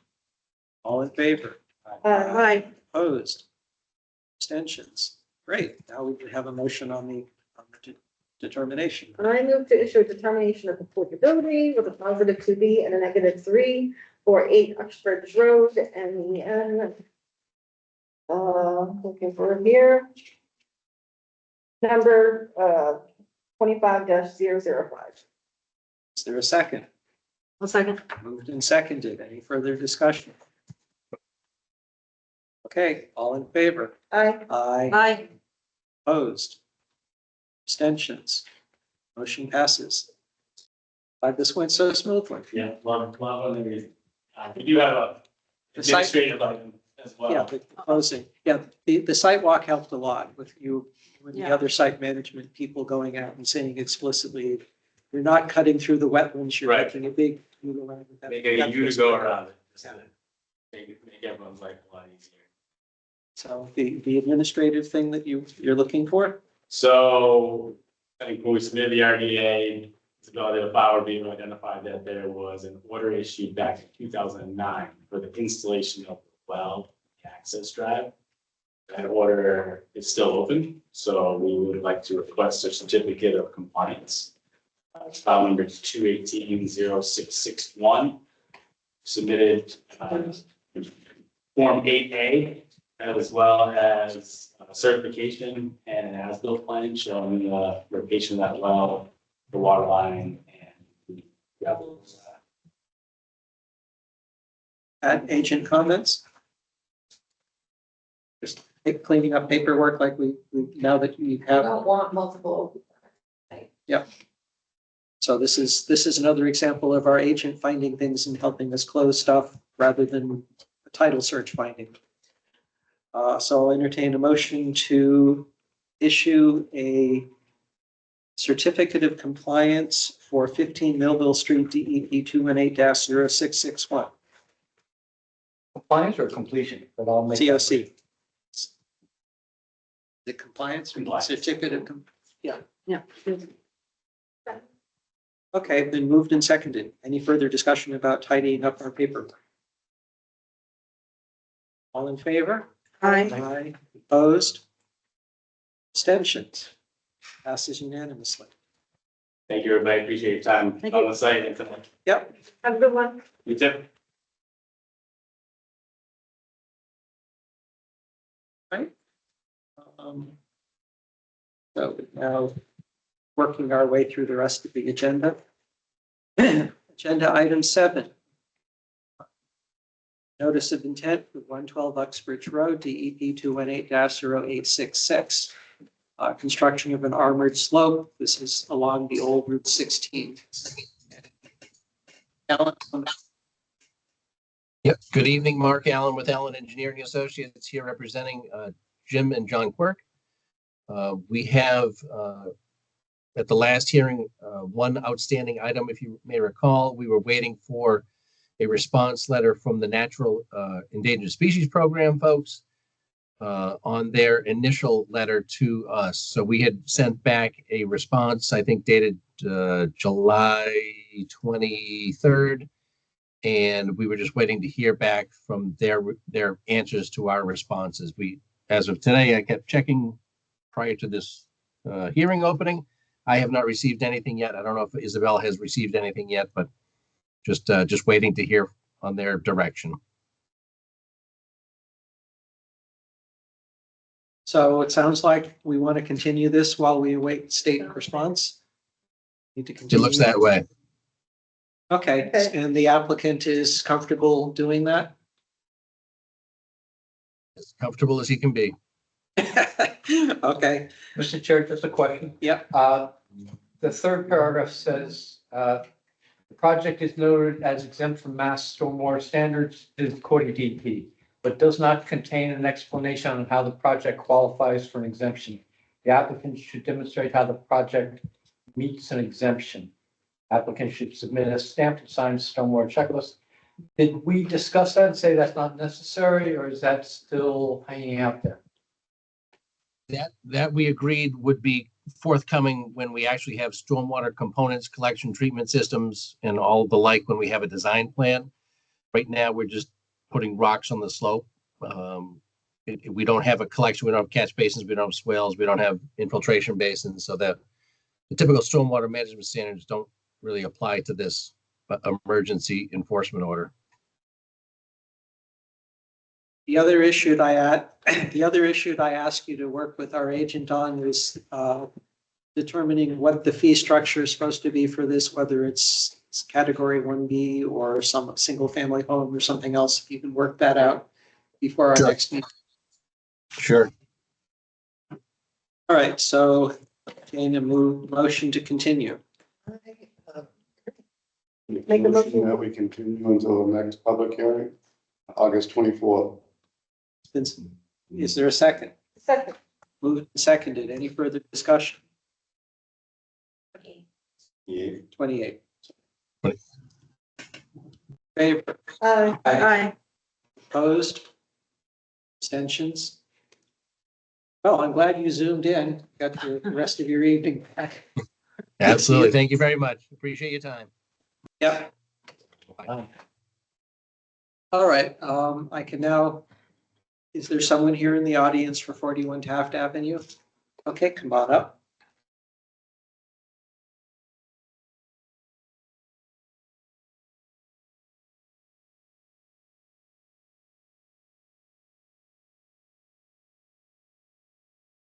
All in favor? Aye. Opposed? Abstentions? Great. Now we can have a motion on the determination. I move to issue a determination of affordability with a positive 2B and a negative 3 for 8 Uxbridge Road, MEN. Looking for it here. Number 25-005. Is there a second? A second. Moved and seconded. Any further discussion? Okay, all in favor? Aye. Aye. Aye. Opposed? Abstentions? Motion passes. Glad this went so smoothly. Yeah, love when we do have a The site- administrative item as well. Yeah, the closing. Yeah, the site walk helped a lot with you, with the Yeah. other site management people going out and saying explicitly, you're not cutting through the wetlands, you're Right. making a big. U around with that. Making a U to go around it, just to make everyone's life a lot easier. So the administrative thing that you're looking for? So I think when we submitted the RDA, it's about the power being identified that there was an order issued back in 2009 for the installation of the well access drive. That order is still open, so we would like to request a certificate of compliance. It's file number 218-0661, submitted Form 8A, as well as certification and an as-built plan showing the location of that well, the water line, and the gravel. Add agent comments? Just cleaning up paperwork like we now that you I have. don't want multiple. So this is another example of our agent finding things and helping us close stuff rather than a title search finding. So I'll entertain a motion to issue a certificate of compliance for 15 Millville Street, DEP 218-0661, Compliance or completion, but I'll make. COC. The compliance or Compliance. certificate of, Yeah. okay, then moved and seconded. Any further discussion about tidying up our paper? All in favor? Aye. Aye. Opposed? Abstentions? Passes unanimously. Thank you, everybody. Appreciate your time Thank on you. the site and tonight. Yep. Have a good one. You too. So now working our way through the rest of the agenda. Agenda item 7. Notice of intent for 112 Uxbridge Road, DEP 218-0866. Construction of an armored slope. This is along the old Route 16. Alan, Yep. Good evening, Mark Allen with Allen Engineering Associates here representing Jim and John Quirk. We have at the last hearing one outstanding item, if you may recall. We were waiting for a response letter from the Natural Endangered Species Program folks on their initial letter to us. So we had sent back a response, I think dated July 23rd. And we were just waiting to hear back from their answers to our responses. As of today, I kept checking prior to this hearing opening. I have not received anything yet. I don't know if Isabel has received anything yet, but just waiting to hear on their direction. so it sounds like we want to continue this while we await state response. Need to It continue. looks that way. Okay, Okay. and the applicant is comfortable doing that? As comfortable as he can be. Okay, Mr. Chair, just a question. Yep. The third paragraph says, the project is noted as exempt from mass stormwater standards according to DEP, but does not contain an explanation on how the project qualifies for an exemption. The applicant should demonstrate how the project meets an exemption. Applicant should submit a stamped and signed stormwater checklist. Did we discuss that and say that's not necessary, or is that still hanging out there? That we agreed would be forthcoming when we actually have stormwater components, collection treatment systems, and all the like when we have a design plan. Right now, we're just putting rocks on the slope. We don't have a collection, we don't have catch basins, we don't have swales, we don't have infiltration basins, so that the typical stormwater management standards don't really apply to this emergency enforcement order. The other issue that I ask you to work with our agent on is determining what the fee structure is supposed to be for this, whether it's category 1B or some single family home or something else. If you can work that out before our Sure. next meeting. Sure. All right, so Jane, a motion to continue. Make a motion. That we continue until the next public hearing, August 24th. Is there a second? Second. Moved and seconded. Any further discussion? Yeah. 28. Favor, Aye. opposed? Abstentions? Well, I'm glad you zoomed in. Got the rest of your evening back. Absolutely. Thank you very much. Appreciate your time. Yep. Bye. All right, I can now, is there someone here in the audience for 41 Taft Avenue? Okay, come on up.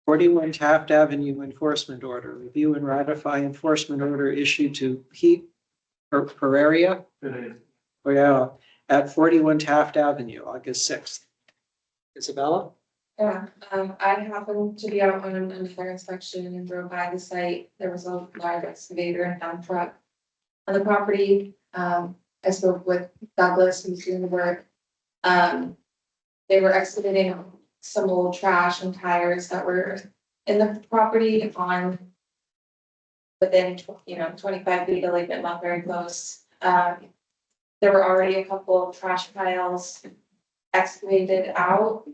"41 Taft Avenue enforcement order, review and ratify enforcement order issued to Pete Pereira. Oh, yeah, at 41 Taft Avenue, August 6th. Isabella? Yeah, I happened to be out on another inspection and drove by the site. There was a large excavator and dump truck on the property. I spoke with Douglas, who's doing the work. They were excavating some old trash and tires that were in the property on within, 25 feet of Lake not very close. There were already a couple of trash piles excavated out.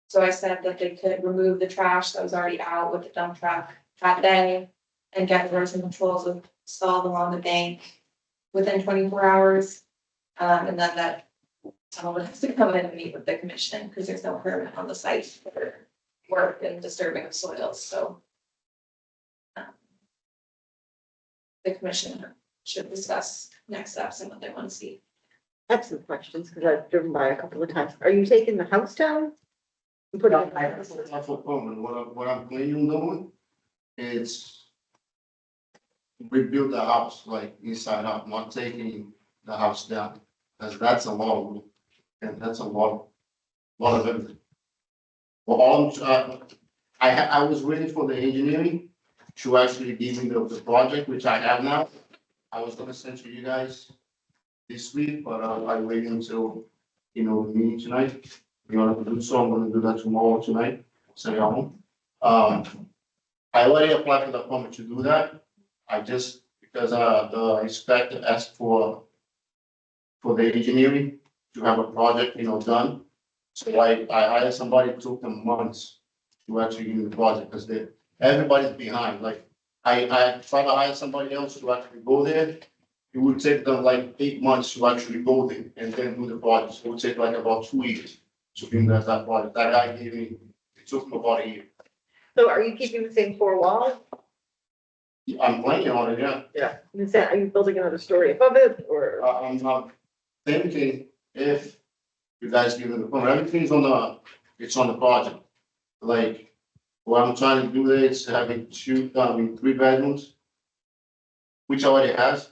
So I said that they could remove the trash that was already out with the dump truck that day and get erosion controls installed along the bank within 24 hours. And then that someone has to come in and meet with the commission because there's no permit on the site for work and disturbing of soils, so. The commission should discuss next steps and what they want to see. I have some questions because I've driven by a couple of times. Are you taking the house down? And putting it That's what what I'm planning on doing is rebuild the house, like inside out, not taking the house down. That's a lot of, and that's a lot of everything. Well, I was waiting for the engineering to actually give me the project, which I have now. I was gonna send to you guys this week, but I waited until, the meeting tonight. In order to do so, I'm gonna do that tomorrow, tonight, send it home. I already applied for the permit to do that. I just, because the inspector asked for the engineering to have a project, done. So I hired somebody, it took them months to actually give me the project, because everybody's behind, like, I tried to hire somebody else to actually go there. It would take them like 8 months to actually go there and then do the project, so it would take like about 2 weeks to finish that project. That guy gave me, it took him about a year. So are you keeping the same 4 walls? I'm planning on it, yeah. Yeah. Are you building another story above it or? I'm thinking if you guys give me the permit, everything's it's on the project. Like, what I'm trying to do there is having 3 bedrooms, which already has.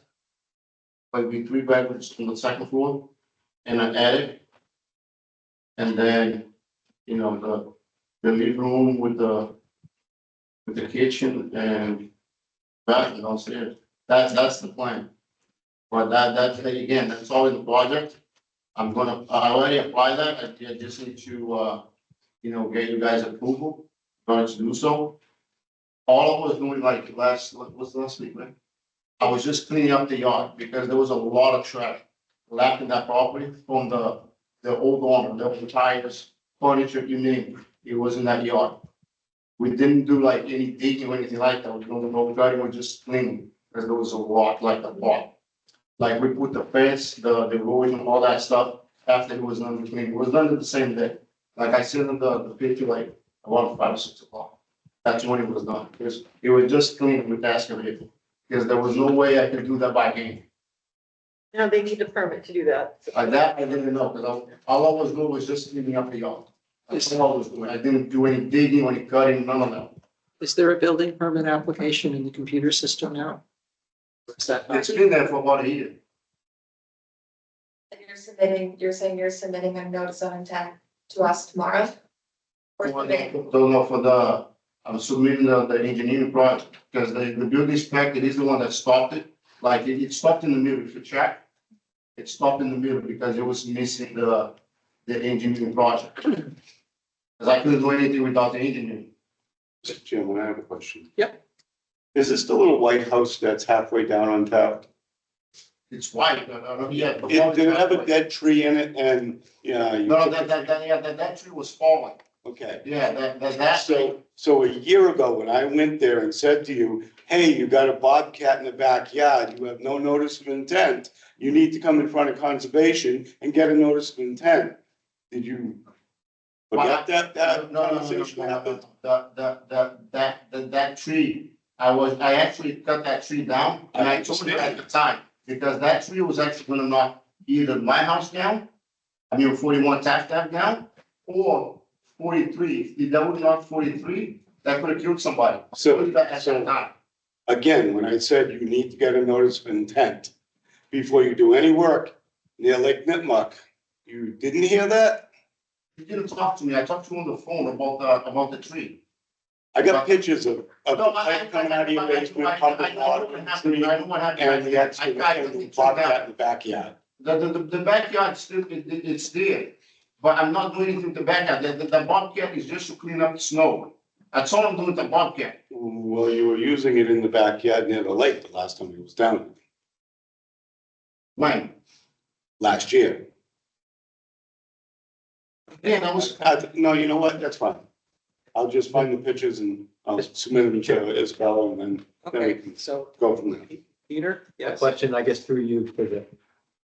Like, be 3 bedrooms on the second floor and an attic. And then, the living room with the kitchen and bathroom downstairs. That's the plan. But that's again, that's all in the project. I already applied that. I just need to, get you guys approval in order to do so. All I was doing like last week, man? I was just cleaning up the yard because there was a lot of trash left in that property from the old owner, the tires, furniture, you name it. It was in that yard. We didn't do like any digging or anything like that, no gutting, we just cleaning, because there was a lot, like a lot. Like we put the fence, the erosion, all that stuff, after it was done cleaning, it was done the same day. Like I said in the picture, like around 5 or 6 o'clock. That's when it was done, because it was just cleaning with the excavator, because there was no way I could do that by hand. Now they need a permit to do that. That I didn't know, because all I was doing was just cleaning up the yard. That's all I was doing, I didn't do any digging, any cutting, none of that. Is there a building permit application in the computer system now? Or is that not? It's been there for about a year. And you're saying you're submitting a notice of intent to us tomorrow? Or today? I'm submitting the engineering project, because the building inspector is the one that stopped it. Like, it stopped in the middle, if you check. It stopped in the middle because it was missing the engineering project. Because I couldn't do anything without the engineering. Mr. Chairman, I have a question. Yep. Is this the little white house that's halfway down on top? It's white, yeah. Did it have a dead tree in it and, yeah? No, that tree was falling. Okay. Yeah, that. So a year ago, when I went there and said to you, hey, you got a bobcat in the backyard, you have no notice of intent, you need to come in front of conservation and get a notice of intent. Did you forget that conversation happened? That tree, I actually cut that tree down, and I told you at the time, because that tree was actually gonna knock either my house down, 41 Taft Ave down, or 43. If that would knock 43, that could have killed somebody. So, At that time. again, when I said you need to get a notice of intent before you do any work near Lake Nipmuc, you didn't hear that? You didn't talk to me, I talked to you on the phone about the tree. I got pictures of the No, pipe coming out of your basement, I pumping know water what in the happened, tree, I know what happened. and the excavator, and the bobcat in the backyard. The backyard still, it's there, but I'm not doing anything with the backyard, the bobcat is just to clean up the snow. That's all I'm doing with the bobcat. Well, you were using it in the backyard near the lake the last time it was down, When? last year. Yeah, that was. No, you know what, that's fine. I'll just find the pictures and I'll submit them to Isabel and then we Okay, can so go from there. Peter? A Yes. question, I guess, through you for the,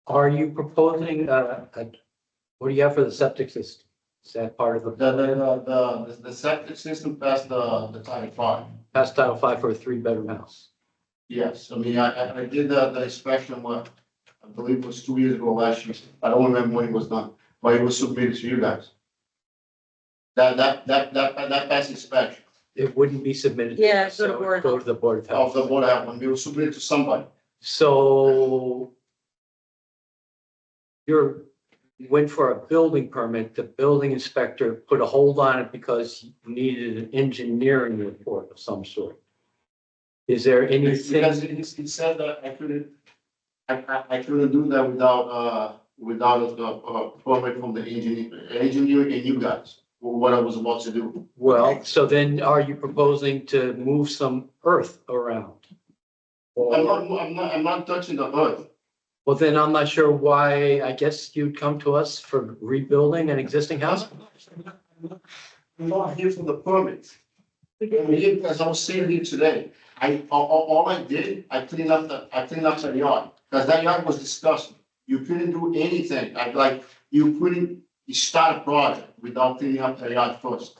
are you proposing, what do you have for the septic system? Is that part of the, The septic system passed the Title V. past Title V for a 3-bedroom house? Yes, I did the inspection, I believe it was 2 years ago last year. I don't remember when it was done, but it was submitted to you guys. That passed inspection It wouldn't be submitted. Yeah, so go to Board of Go to the Board of of Health. the Board of Health, when it was submitted to somebody. So you went for a building permit, the building inspector put a hold on it because you needed an engineering report of some sort. Is there Because anything, he said that I couldn't do that without a permit from the engineer and you guys, for what I was about to do. well, so then are you proposing to move some earth around? I'm not touching the earth. Well, then I'm not sure why, I guess you'd come to us for rebuilding an existing house? I'm not here for the permit. I'm here because I was sitting here today. All I did, I cleaned up the yard, because that yard was disgusting. You couldn't do anything, you start a project without cleaning up the yard first.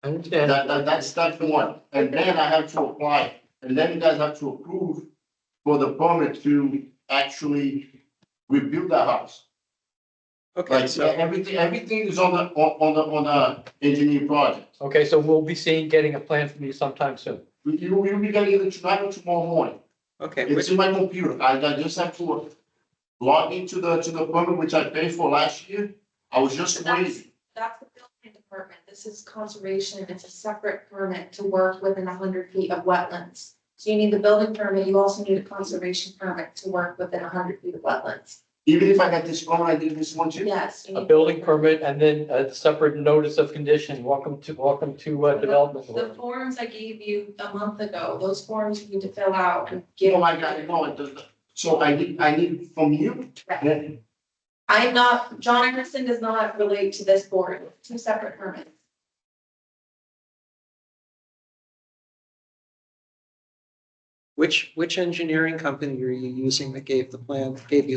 I understand. That's step one, and then I have to apply, and then you guys have to approve for the permit to actually rebuild the house. Okay, Like, so, everything is on the engineering project. Okay, so we'll be getting a plan from you sometime soon. You'll be getting it tonight or tomorrow morning. okay, It's in my computer. I just have to log into the permit, which I paid for last year. I was just waiting. That's the building department. This is conservation. It's a separate permit to work within 100 feet of wetlands. So you need the building permit. You also need a conservation permit to work within 100 feet of wetlands. Even if I got this permit, I did this one too. Yes. you A need- building permit and then a separate notice of condition. Welcome to development. The board. forms I gave you a month ago, those forms you need to fill out and give. Oh, I got it. No, it doesn't. So I need from you. I'm not, John Emerson does not relate to this board, two separate permits. Which engineering company are you using that gave you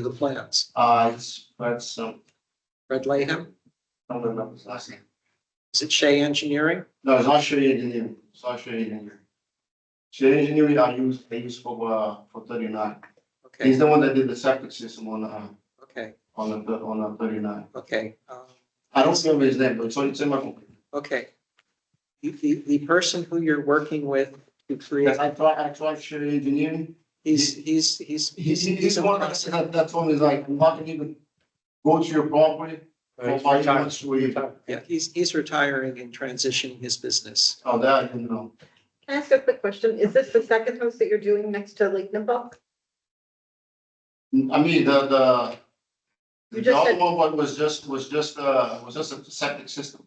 the plans? That's Red Laham? I don't remember his last name. Is it Shea Engineering? No, it's not Shea Engineering, it's not Shea Engineering. Shea Engineering I use for 39. Okay, He's the one that did the septic system okay, on the 39. okay. I don't remember his name, but it's in my computer. Okay. The person who you're working with to create, I tried Shea Engineering. he's He's the one that told me like, I'm not gonna even go to your property. For He's 5 retired. months to a year. yeah, he's retiring and transitioning his business. Oh, that I didn't know. Can I ask a quick question? Is this the second house that you're doing next to Lake Nipmuc? I mean, the You just other said- one was just a septic system.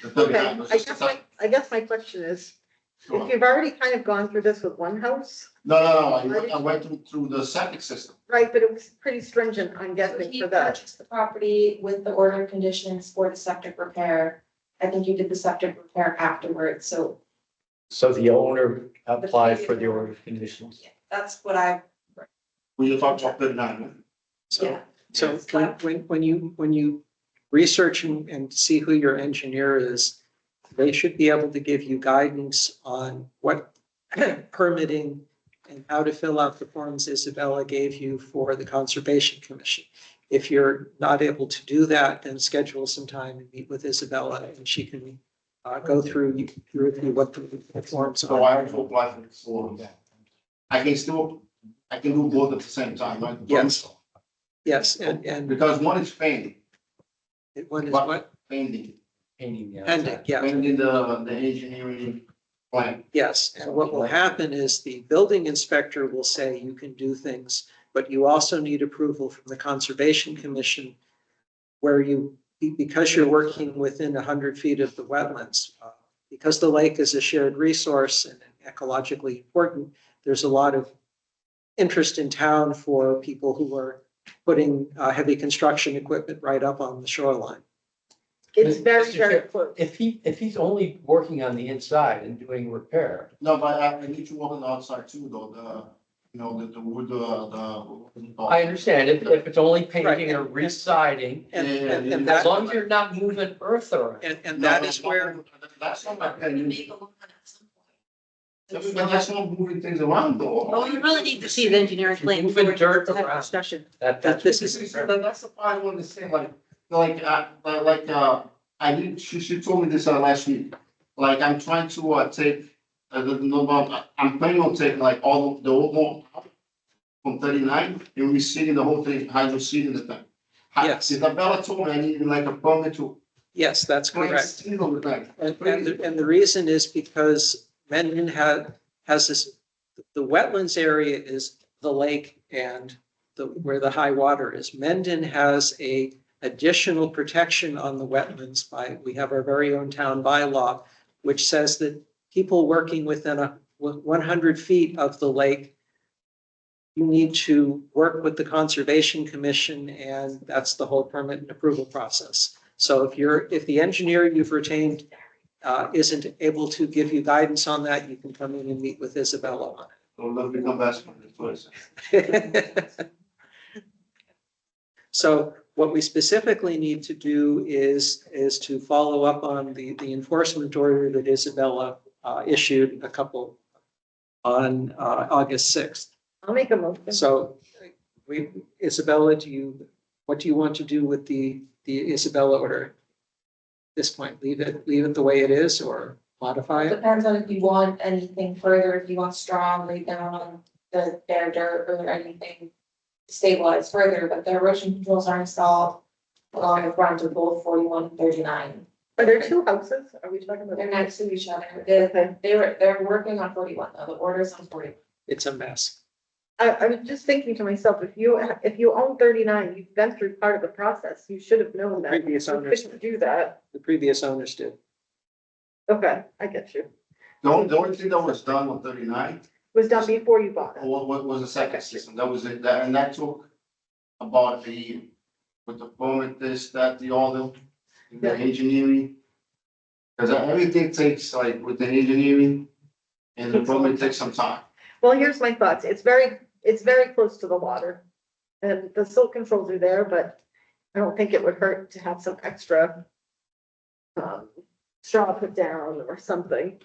The Okay, 39 was just a septic. I guess my question is, Sure. if you've already kind of gone through this with one house, No, I went through the septic system. right, but it was pretty stringent, I'm guessing, He for that. purchased the property with the order of conditions for the septic repair. I think you did the septic repair afterwards, so So the owner applied for the order of conditions. that's what I, When you talk about 39, right? So, yeah. so when you research and see who your engineer is, they should be able to give you guidance on what permitting and how to fill out the forms Isabella gave you for the Conservation Commission. If you're not able to do that, then schedule some time and meet with Isabella and she can go through with you what the forms So I are. have to apply for I can do both at the same time, right? Yes. Yes, and Because one is pending, one is what? pending, Painting the Pending, outside. yeah. pending the engineering plan. Yes, and what will happen is the building inspector will say you can do things, but you also need approval from the Conservation Commission where because you're working within 100 feet of the wetlands, because the lake is a shared resource and ecologically important, there's a lot of interest in town for people who are putting heavy construction equipment right up on the shoreline. It's very, Mr. very Chair, close. If he's only working on the inside and doing repair, No, but I need to work on the outside too, though, the wood, what is it called? I understand if it's only painting Right, or re-siding, And as long as you're not moving earth around. and that is where, That's not my opinion. But that's not moving things around though. Well, you really need to see the engineering plan Moving before dirt to have a around. discussion. That's this This is, that's the part I wanted to say, I did, she told me this last week. Like, I'm trying to take, I'm planning on taking like all of the old one out from 39 and reseeding the whole thing, hydro seeding the thing. Yes. Isabella told me I needed like a permit to. yes, that's correct. Seed the thing. And the reason is because Mendon has this, the wetlands area is the lake and where the high water is. Mendon has a additional protection on the wetlands we have our very own town bylaw, which says that people working within 100 feet of the lake, you need to work with the Conservation Commission, and that's the whole permit and approval process. So if the engineer you've retained isn't able to give you guidance on that, you can come in and meet with Isabella on So let me come back to this place. it. So what we specifically need to do is to follow up on the enforcement order that Isabella issued on August 6th. I'll make a motion. So Isabella, what do you want to do with the Isabella order? At this point, leave it the way it is or modify it? Depends on if you want anything further, if you want straw laid down on the bare dirt or anything stabilized further, but the erosion controls are installed along the front of both 41 and 39. Are there two houses? Are we talking about? They're next to each other. Okay. They're working on 41 though. The order's on 41. It's a mess. I was just thinking to myself, if you own 39, you've been through part of the process, you should have known that. Previous You owners. couldn't do that. The previous owners did. Okay, I get you. The only thing that was done with 39 Was done before you bought it. what was the second system. That was it. And that took about with the permit, this, that, the other, the engineering. Because everything takes like with the engineering and the permit takes some time. Well, here's my thoughts. It's very close to the water. And the silt controls are there, but I don't think it would hurt to have some extra straw put down or something.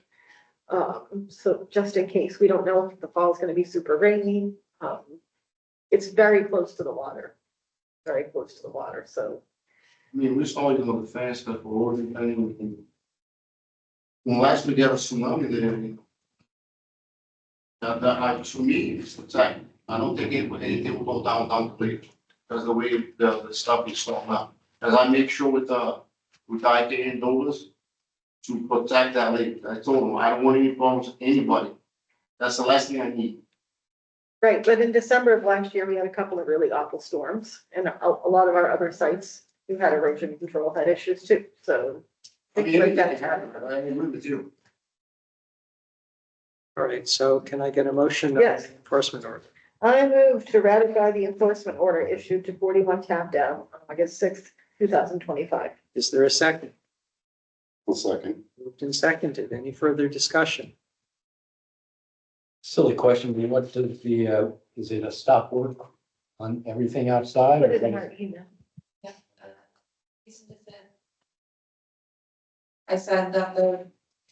So just in case, we don't know if the fall is gonna be super rainy. It's very close to the water, very close to the water, so. I mean, we're starting on the fast stuff for ordering things. When last we got a tsunami there. To me, it's the time. I don't think anything will go down quick, because the way the stuff is thrown out. As I make sure with IK and Douglas to protect that lake. I told them, I don't want any problems with anybody. That's the last thing I need. Right, but in December of last year, we had a couple of really awful storms, and a lot of our other sites who had erosion control had issues too, so. I mean, anything can happen, but I agree with you. All right, so can I get a motion? On Yes. the enforcement order? I move to ratify the enforcement order issued to 41 Tapdown on August 6th, 2025. Is there a second? A second. Moved and seconded. Any further discussion? Silly question, but what does the, is it a stop work on everything outside? Put it in our email. Yeah. I said that the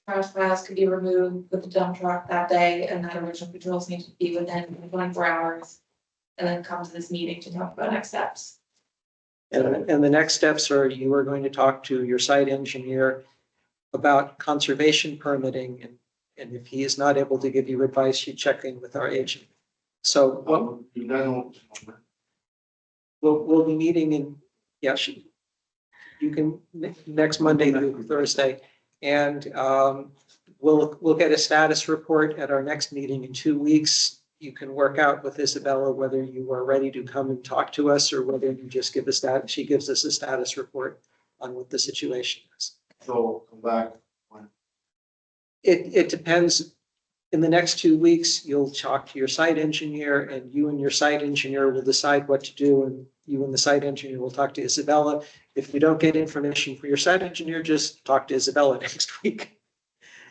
trash piles could be removed with the dump truck that day and that erosion controls need to be within 24 hours. And then come to this meeting to talk about next steps. And the next steps are you are going to talk to your site engineer about conservation permitting, and if he is not able to give you advice, you check in with our agent. So what You guys don't. we'll be meeting in, yes, you can, next Monday through Thursday. And we'll get a status report at our next meeting in 2 weeks. You can work out with Isabella whether you are ready to come and talk to us or whether you just give us that, she gives us a status report on what the situation is. So come back. It depends. In the next 2 weeks, you'll talk to your site engineer and you and your site engineer will decide what to do. And you and the site engineer will talk to Isabella. If you don't get information for your site engineer, just talk to Isabella next week.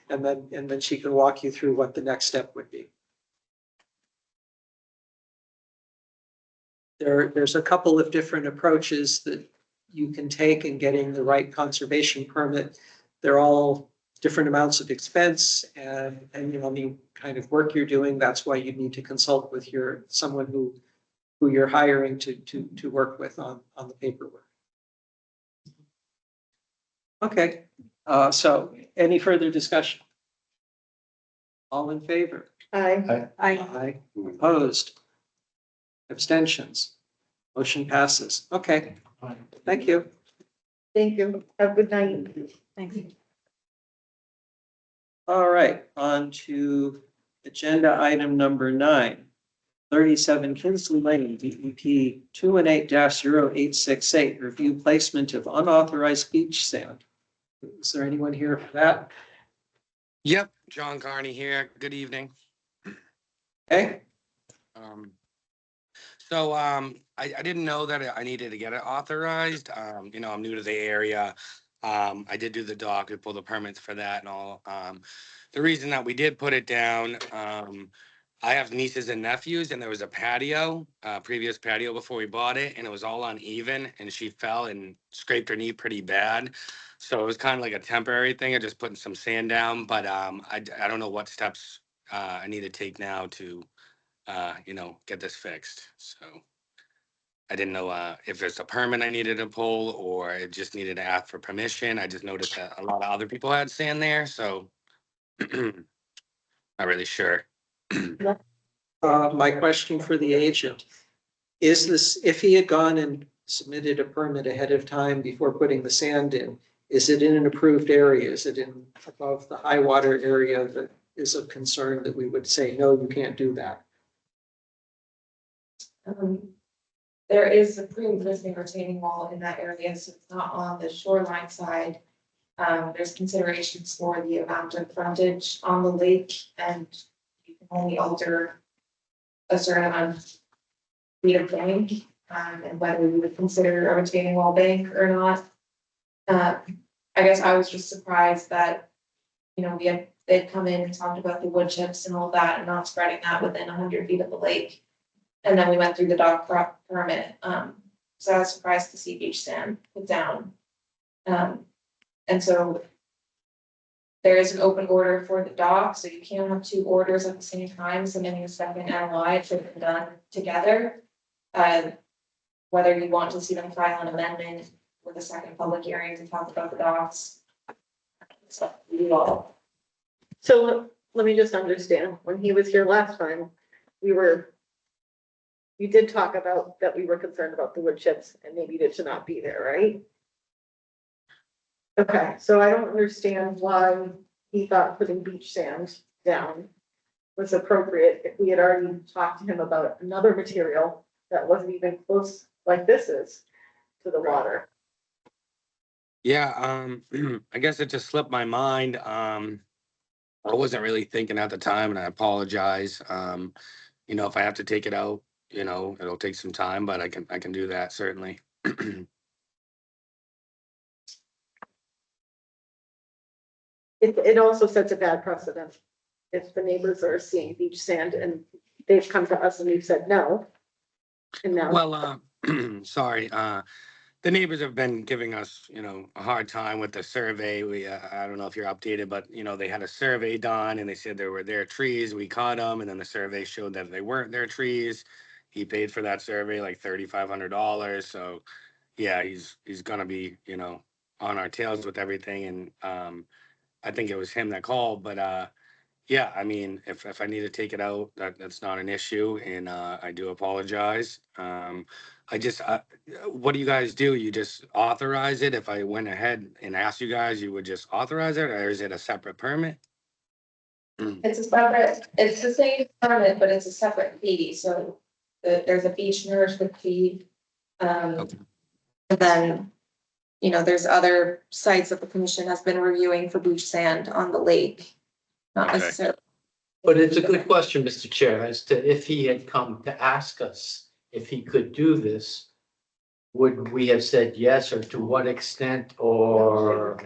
And then she can walk you through what the next step would be. There's a couple of different approaches that you can take in getting the right conservation permit. They're all different amounts of expense and depending on the kind of work you're doing, that's why you need to consult with someone who you're hiring to work with on the paperwork. Okay, so any further discussion? All in favor? Aye. Aye. Opposed? Abstentions? Motion passes. Okay, thank you. Thank you. Have a good night. Thanks. All right, on to agenda item number 9. 37 Kinsley Lane, DEP 218-0868, review placement of unauthorized beach sand. Is there anyone here for that? Yep, John Carney here. Good evening. Okay, I didn't know that I needed to get it authorized. I'm new to the area. I did do the dock, we pulled the permits for that and all. The reason that we did put it down, I have nieces and nephews and there was a patio, previous patio before we bought it, and it was all uneven and she fell and scraped her knee pretty bad. So it was kind of like a temporary thing of just putting some sand down, but I don't know what steps I need to take now to get this fixed. So I didn't know if there's a permit I needed to pull or it just needed to ask for permission. I just noticed that a lot of other people had sand there, so not really sure. my question for the agent, is this, if he had gone and submitted a permit ahead of time before putting the sand in, is it in an approved area? Is it in above the high water area that is of concern that we would say, no, you can't do that? There is a pre-existing retaining wall in that area, so it's not on the shoreline side. There's considerations for the amount of frontage on the lake, and you can only alter a certain amount of feet of bank, and whether we would consider a retaining wall bank or not. I guess I was just surprised that, we had they'd come in and talked about the wood chips and all that and not spreading that within 100 feet of the lake. And then we went through the dock permit, so I was surprised to see beach sand put down. And so there is an open order for the dock, so you can't have two orders at the same time, submitting a second NOI, it should have been done together. Whether you want to see them file an amendment with a second public hearing to talk about the docks. So you all. So let me just understand, when he was here last time, you did talk about that we were concerned about the wood chips and maybe it should not be there, right? Okay, so I don't understand why he thought putting beach sand down was appropriate if we had already talked to him about another material that wasn't even close like this is to the water. Yeah, I guess it just slipped my mind. I wasn't really thinking at the time and I apologize. If I have to take it out, it'll take some time, but I can do that certainly. It also sets a bad precedent. If the neighbors are seeing beach sand and they've come to us and we've said no. And now. Well, sorry, the neighbors have been giving us, a hard time with the survey. I don't know if you're updated, but, they had a survey done and they said there were their trees. We caught them and then the survey showed that they weren't their trees. He paid for that survey like $3,500. So yeah, he's gonna be, on our tails with everything. And I think it was him that called, but yeah, I mean, if I need to take it out, that's not an issue, and I do apologize. What do you guys do? You just authorize it? If I went ahead and asked you guys, you would just authorize it, or is it a separate permit? It's the same permit, but it's a separate fee, so there's a beach nourishment fee. Okay. And then, there's other sites that the commission has been reviewing for beach sand on the lake. Not Okay. necessarily. But it's a good question, Mr. Chair, as to if he had come to ask us if he could do this, would we have said yes, or to what extent, or,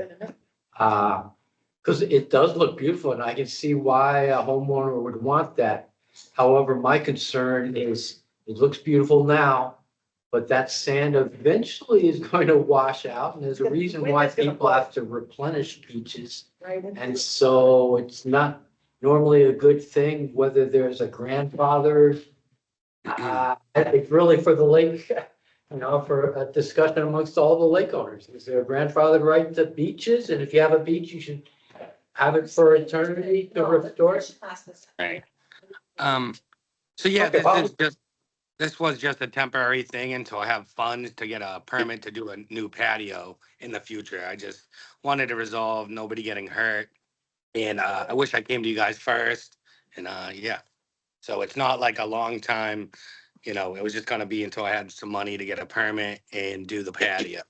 because it does look beautiful and I can see why a homeowner would want that. However, my concern is it looks beautiful now, but that sand eventually is going to wash out, and there's a reason why people have to replenish beaches. Right. And so it's not normally a good thing, whether there's a grandfather. It's really for the lake, for a discussion amongst all the lake owners. Is there a grandfather right to beaches? And if you have a beach, you should have it for eternity to restore it. Right. So yeah, this was just a temporary thing until I have funds to get a permit to do a new patio in the future. I just wanted to resolve nobody getting hurt. And I wish I came to you guys first. And yeah, so it's not like a long time, it was just gonna be until I had some money to get a permit and do the patio.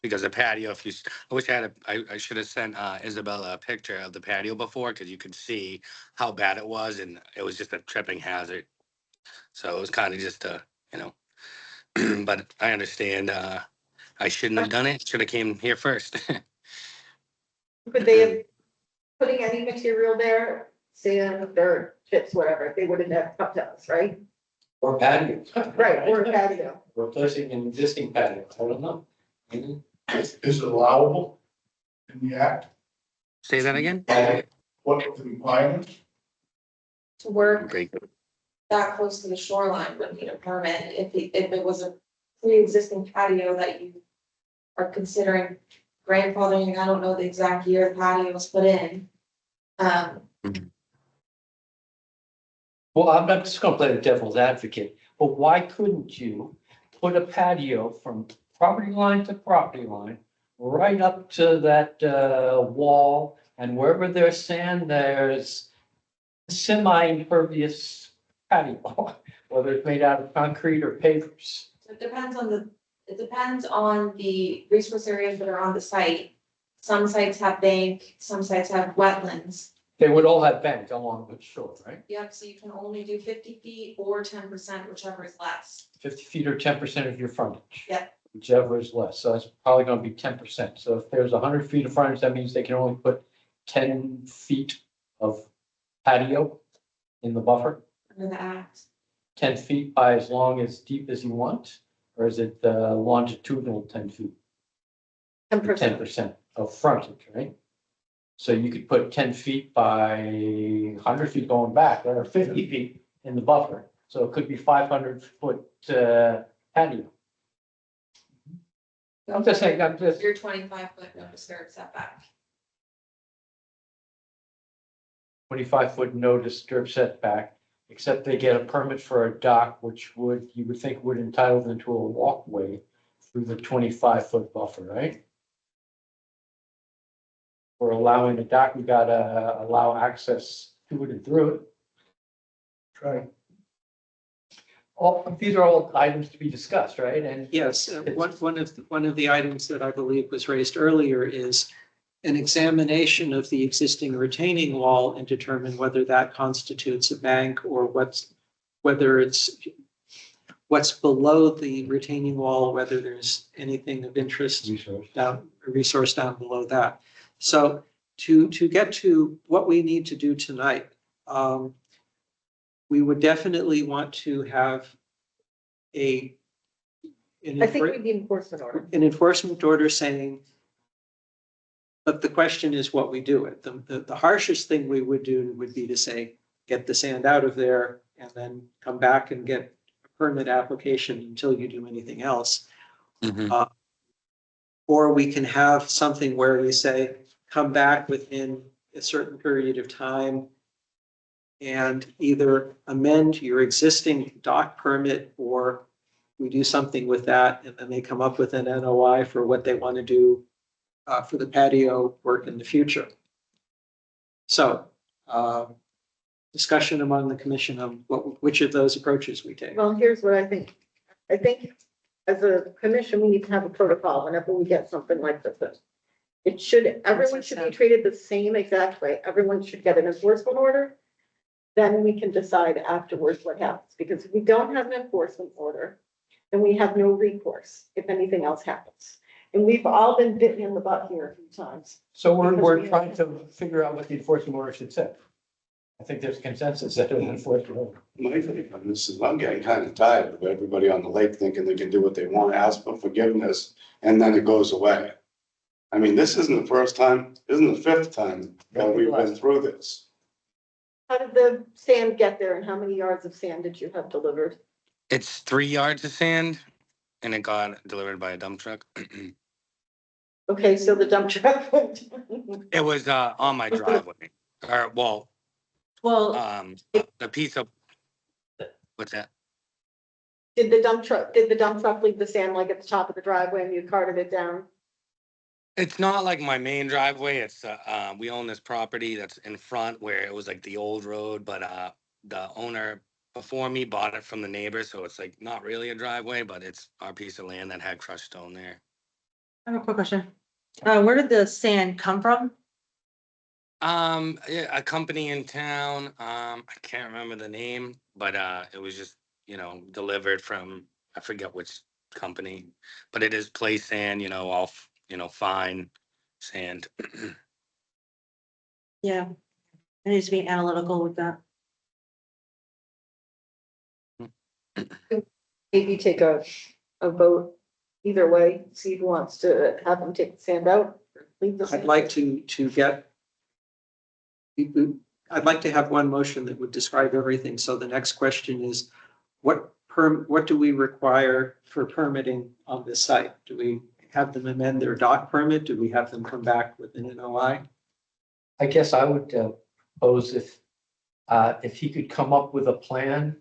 Because the patio, I wish I should have sent Isabella a picture of the patio before, because you could see how bad it was, and it was just a tripping hazard. So it was kind of just but I understand, I shouldn't have done it, should have came here first. Could they have putting any material there, sand or chips, whatever, they wouldn't have come to us, right? Or patio. Right, or a patio. Replacing an existing patio, I don't know. Is it allowable in the act? Say that again? What are the requirements? To work Okay. that close to the shoreline would need a permit. If it was a pre-existing patio that you are considering grandfathering, I don't know the exact year the patio was put in. Well, I'm not just gonna play the devil's advocate, but why couldn't you put a patio from property line to property line, right up to that wall, and wherever there's sand, there's semi-impervious patio, whether it's made out of concrete or pavers. It depends on the resource areas that are on the site. Some sites have bank, some sites have wetlands. They would all have bank along the shore, right? Yep, so you can only do 50 feet or 10%, whichever is less. 50 feet or 10% of your frontage. Yep. Whichever is less, so that's probably gonna be 10%. So if there's 100 feet of frontage, that means they can only put 10 feet of patio in the buffer? Under the act. 10 feet by as long as deep as you want, or is it longitudinal 10 feet? 10%. 10% of frontage, right? So you could put 10 feet by 100 feet going back, or 50 feet in the buffer. So it could be 500-foot patio. I'm just saying, Your 25-foot no disturb setback. 25-foot no disturb setback, except they get a permit for a dock, which you would think would entitle them to a walkway through the 25-foot buffer, right? For allowing the dock, we gotta allow access to it and through it. Right. These are all items to be discussed, right? And Yes, one of the items that I believe was raised earlier is an examination of the existing retaining wall and determine whether that constitutes a bank or whether it's what's below the retaining wall, whether there's anything of interest resource down below that. So to get to what we need to do tonight, we would definitely want to have I think we need enforcement order. an enforcement order saying, but the question is what we do it. The harshest thing we would do would be to say, get the sand out of there and then come back and get a permit application until you do anything else. Or we can have something where we say, come back within a certain period of time and either amend your existing dock permit, or we do something with that and then they come up with an NOI for what they want to do for the patio work in the future. So discussion among the commission of which of those approaches we take. Well, here's what I think. I think as a commission, we need to have a protocol whenever we get something like this. Everyone should be treated the same exact way. Everyone should get an enforcement order. Then we can decide afterwards what happens, because if we don't have an enforcement order, then we have no recourse if anything else happens. And we've all been bitten in the butt here a few times. so we're trying to figure out what the enforcement order should say. I think there's consensus that an enforcement order. My thing on this is I'm getting kind of tired of everybody on the lake thinking they can do what they want, ask for forgiveness, and then it goes away. I mean, this isn't the first time, isn't the fifth time that we've been through this. How did the sand get there and how many yards of sand did you have delivered? It's 3 yards of sand and it got delivered by a dump truck. Okay, so the dump truck. It was on my driveway. Or well, the piece of what's that? Did the dump truck leave the sand like at the top of the driveway and you carted it down? It's not like my main driveway. It's we own this property that's in front where it was like the old road, but the owner before me bought it from the neighbor, so it's like not really a driveway, but it's our piece of land that had crushed stone there. I have a quick question. Where did the sand come from? Yeah, a company in town. I can't remember the name, but it was just delivered from I forget which company, but it is play sand. All fine sand. Yeah, I need to be analytical with that. Maybe take a vote either way, see who wants to have them take the sand out. Or leave the sand. I'd like to have one motion that would describe everything. So the next question is, what do we require for permitting on this site? Do we have them amend their dock permit? Do we have them come back with an NOI? I guess I would propose if he could come up with a plan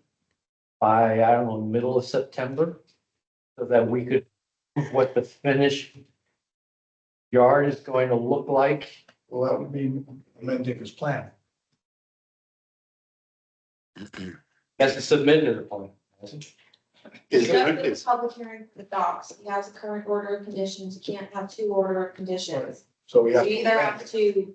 by, I don't know, middle of September, so that we could prove what the finished yard is going to look like. Well, that would be amending his plan. As a submitted plan. Is there, Just is, the public hearing for the docs, he has a current order of conditions, you can't have two order of conditions. So we You have. to either amend have it. to,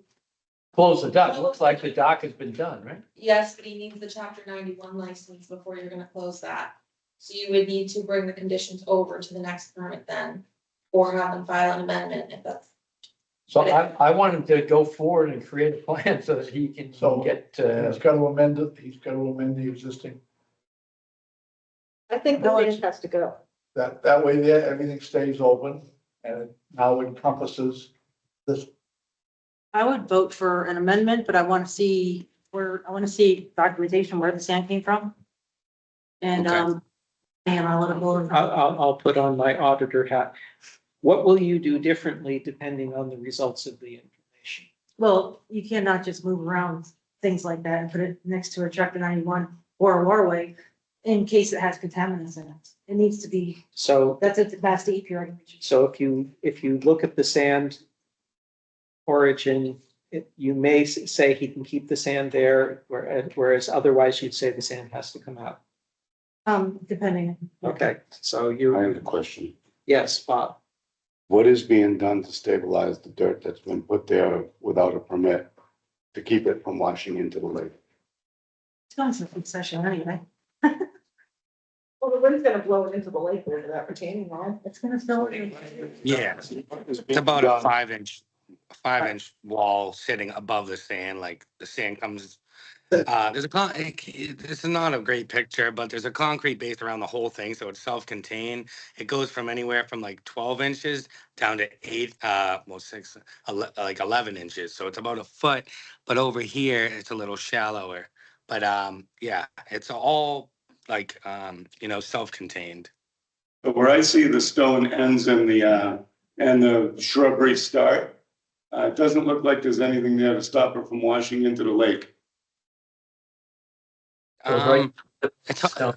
Close the dock, looks like the dock has been done, right? yes, but he needs the chapter 91 license before you're gonna close that. So you would need to bring the conditions over to the next permit then, or have them file an amendment if that's. So I want him to go forward and create a plan so that he can So- get, He's got to amend it, he's got to amend the existing, I think the sand has to go. that way there, everything stays open and it now encompasses this. I would vote for an amendment, but I want to see documentation where the sand came from. And, Okay. and I'll let it go. I'll put on my auditor hat. What will you do differently depending on the results of the information? Well, you cannot just move around things like that and put it next to a chapter 91 or a waterway in case it has contaminants in it. It needs to be, So, that's DEP regulation. so if you look at the sand origin, you may say he can keep the sand there, whereas otherwise you'd say the sand has to come out. Depending. Okay, so I you, have a question. yes, Bob. What is being done to stabilize the dirt that's been put there without a permit to keep it from washing into the lake? It's going to a session anyway. Well, the wind's gonna blow it into the lake over that retaining wall. It's gonna fill it. Yeah, it's about a 5-inch wall sitting above the sand, like the sand comes. There's this is not a great picture, but there's a concrete base around the whole thing, so it's self-contained. It goes from anywhere from like 12 inches down to 11 inches. So it's about a foot, but over here it's a little shallower. But yeah, it's all like self-contained. But where I see the stone ends and the shrubbery start, it doesn't look like there's anything there to stop it from washing into the lake. right.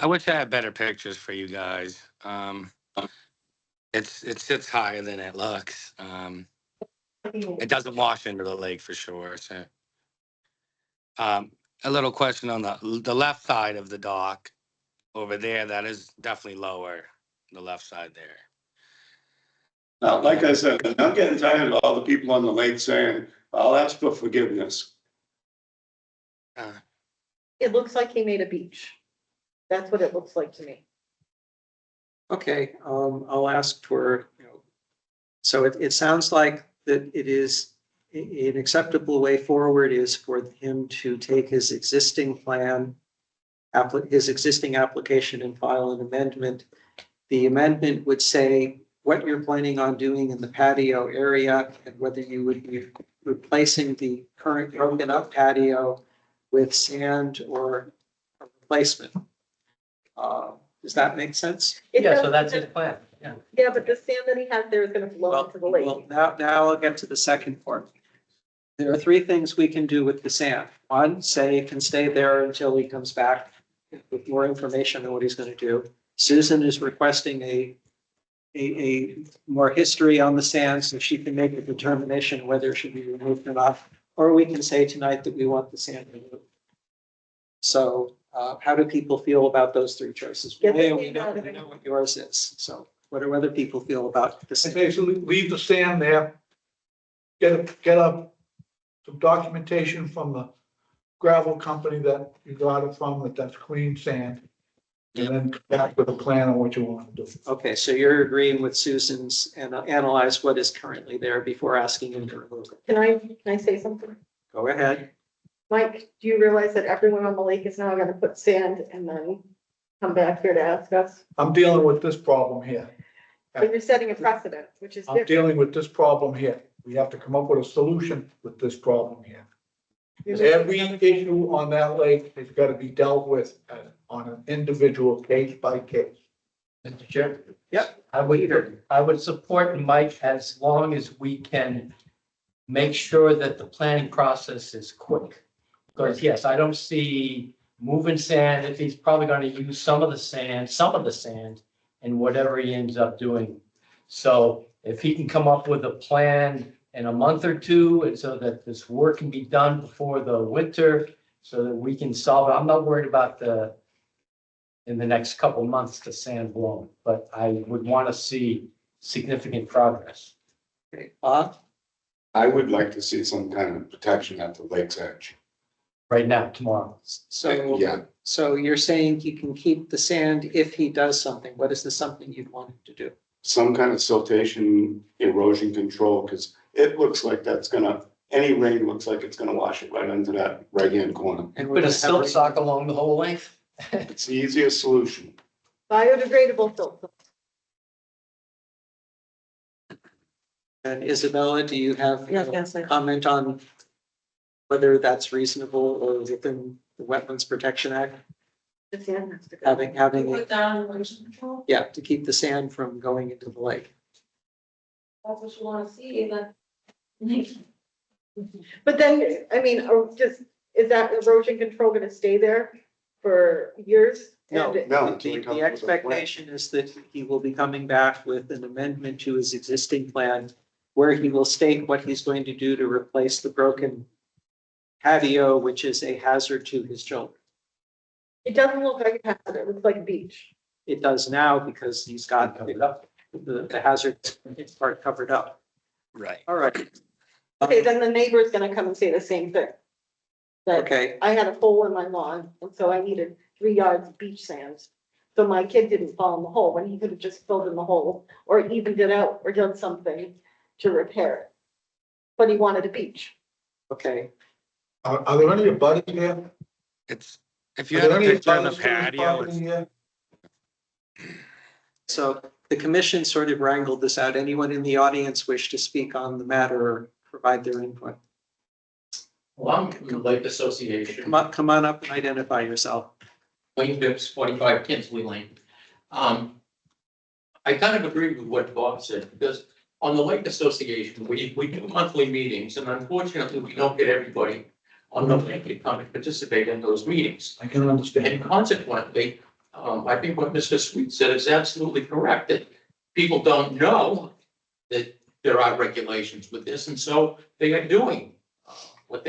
I wish I had better pictures for you guys. It sits higher than it looks. It doesn't wash into the lake for sure. So, a little question on the left side of the dock over there. That is definitely lower. The left side there. Now, like I said, I'm getting tired of all the people on the lake saying, I'll ask for forgiveness. It looks like he made a beach. That's what it looks like to me. Okay, I'll ask for, so it sounds like that it is an acceptable way forward is for him to take his existing plan, his existing application and file an amendment. The amendment would say what you're planning on doing in the patio area and whether you would be replacing the current broken up patio with sand or a replacement. Does that make sense? Yeah, so that's his plan, yeah. Yeah, but the sand that he has there is gonna flow into the lake. Well, now I'll get to the second part. There are three things we can do with the sand. One, say it can stay there until he comes back with more information on what he's going to do. Susan is requesting a more history on the sand so she can make a determination whether it should be removed or not. Or we can say tonight that we want the sand removed. So how do people feel about those three choices? Get the We sand know out of it. what yours is. So what do other people feel about the I sand? basically leave the sand there. Get some documentation from the gravel company that you got it from, that's clean sand. And then come back with a plan on what you want to do. Okay, so you're agreeing with Susan's and analyze what is currently there before asking him to remove it. Can I say something? Go ahead. Mike, do you realize that everyone on the lake is now gonna put sand and then come back here to ask us? I'm dealing with this problem here. But you're setting a precedent, which is I'm different. dealing with this problem here. We have to come up with a solution with this problem here. You're Every missing issue on that lake has got to be dealt with on an individual case by case. Mr. Chair? Yep. I would support Mike as long as we can make sure that the planning process is quick. Because yes, I don't see moving sand, if he's probably gonna use some of the sand and whatever he ends up doing. So if he can come up with a plan in a month or two, and so that this work can be done before the winter, so that we can solve it. I'm not worried about in the next couple of months, the sand blown, but I would want to see significant progress. Okay, Bob? I would like to see some kind of protection at the lake's edge. Right now, tomorrow. So, Yeah. so you're saying he can keep the sand if he does something. What is the something you'd want him to do? Some kind of siltation erosion control, because it looks like that's gonna, any rain looks like it's gonna wash it right into that right-hand corner. And put a silt sock along the whole length. It's the easiest solution. Biodegradable filter. And Isabella, do you have Yeah, a yes, I- comment on whether that's reasonable or within the Wetlands Protection Act? The sand has to go. Having, Put down erosion control, yeah, to keep the sand from going into the lake. that's what you wanna see, then. But then, I mean, is that erosion control gonna stay there for years? No, And- No, until he the comes with a plan. expectation is that he will be coming back with an amendment to his existing plan where he will state what he's going to do to replace the broken patio, which is a hazard to his children. It doesn't look like a hazard, it looks like a beach. It does now because he's got the hazard part covered up. Right. All right. Okay, then the neighbor's gonna come and say the same thing. That Okay, I had a hole in my lawn, and so I needed 3 yards of beach sand. So my kid didn't fall in the hole, when he could have just filled in the hole, or evened it out, or done something to repair it. But he wanted a beach. okay. Are there any abutters here? It's, if you Are had there a any picture in the abutters to this patio, property it's, here? So the commission sort of wrangled this out. Anyone in the audience wish to speak on the matter or provide their input? Well, I'm from the Lake Association, Come on up and identify yourself. Wayne Bibbs, 45 Kinsley Lane. I kind of agree with what Bob said, because on the Lake Association, we do monthly meetings, and unfortunately, we don't get everybody on the lake to come and participate in those meetings. I can understand. And consequently, I think what Mr. Sweet said is absolutely correct, that people don't know that there are regulations with this, and so they are doing what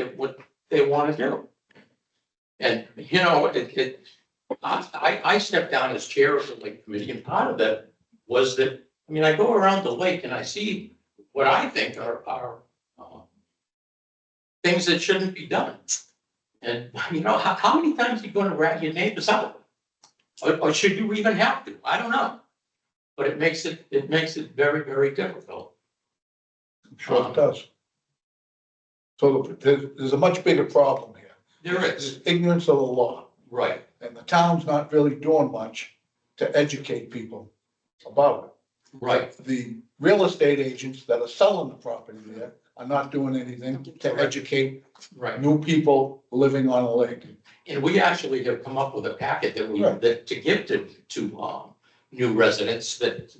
they want to do. And, you know, I stepped down as chair of the lake committee, and part of that was that, I mean, I go around the lake and I see what I think are things that shouldn't be done. And, you know, how many times are you going to rat your neighbors out? Or should you even have to? I don't know. But it makes it very, very difficult. I'm sure it does. So there's a much bigger problem here. There is, There's ignorance of the law, right. and the town's not really doing much to educate people about it. Right. The real estate agents that are selling the property there are not doing anything to educate Right. new people living on a lake. And we actually have come up with a packet that Right. that to give to new residents that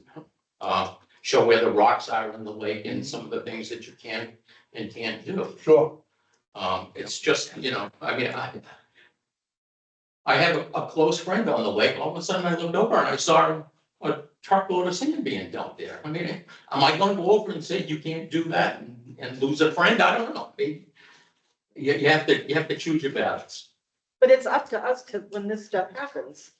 show where the rocks are in the lake and some of the things that you can and can't do. Sure. It's just, you know, I mean, I have a close friend on the lake. All of a sudden I looked over and I saw a truckload of sand being dumped there. I mean, am I going to go over and say you can't do that and lose a friend? I don't know. Maybe you have to choose your battles. But it's up to us to, when this stuff happens,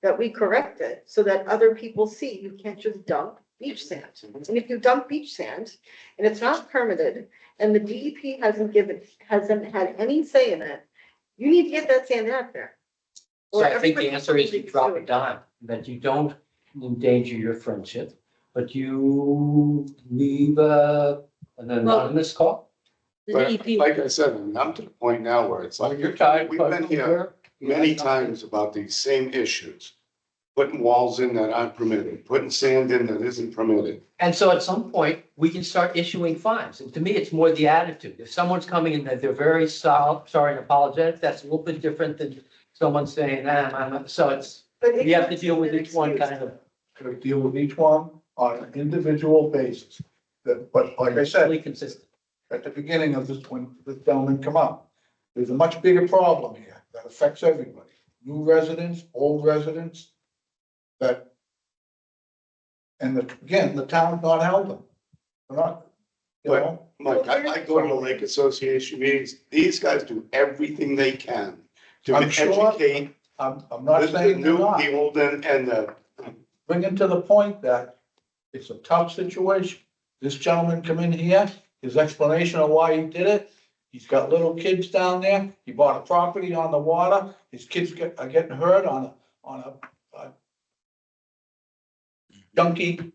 that we correct it so that other people see you can't just dump beach sand. And if you dump beach sand and it's not permitted and the DEP hasn't had any say in it, you need to get that sand out there. So Or I think the everybody answer is you needs to drop do a it. dime, that you don't endanger your friendship, but you leave an anonymous call. But like I said, I'm to the point now where it's like, You're tired. we've been here many times about these same issues. Putting walls in that aren't permitted, putting sand in that isn't permitted. And so at some point, we can start issuing fines. And to me, it's more the attitude. If someone's coming in that they're very sorry and apologetic, that's a little bit different than someone saying, so it's, But you have to ignorance deal with is an each one excuse. kind of To deal with each one on an individual basis. But like I said, really consistent. at the beginning of this, when the gentleman come up, there's a much bigger problem here that affects everybody. New residents, old residents, that, and again, the town's not helping. They're not, you But, know, Mike, I go to the Lake Association meetings, these guys do everything they can to I'm sure. educate I'm not the saying they're new, not. the old and the, Bringing to the point that it's a tough situation. This gentleman come in here, his explanation of why he did it, he's got little kids down there, he bought a property on the water, his kids are getting hurt on a junky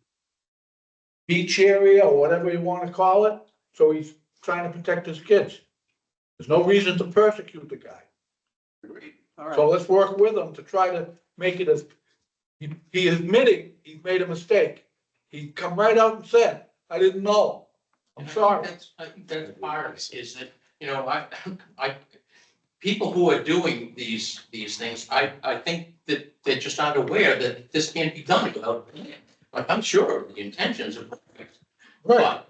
beach area or whatever you wanna call it. so he's trying to protect his kids. There's no reason to persecute the guy. All So right, let's work with him to try to make it as, he admitting he made a mistake. He come right out and said, I didn't know. I'm sorry. I think that's part of it, is that, I, people who are doing these things, I think that they're just not aware that this can't be done without a plan. Like, I'm sure the intentions are perfect, Right,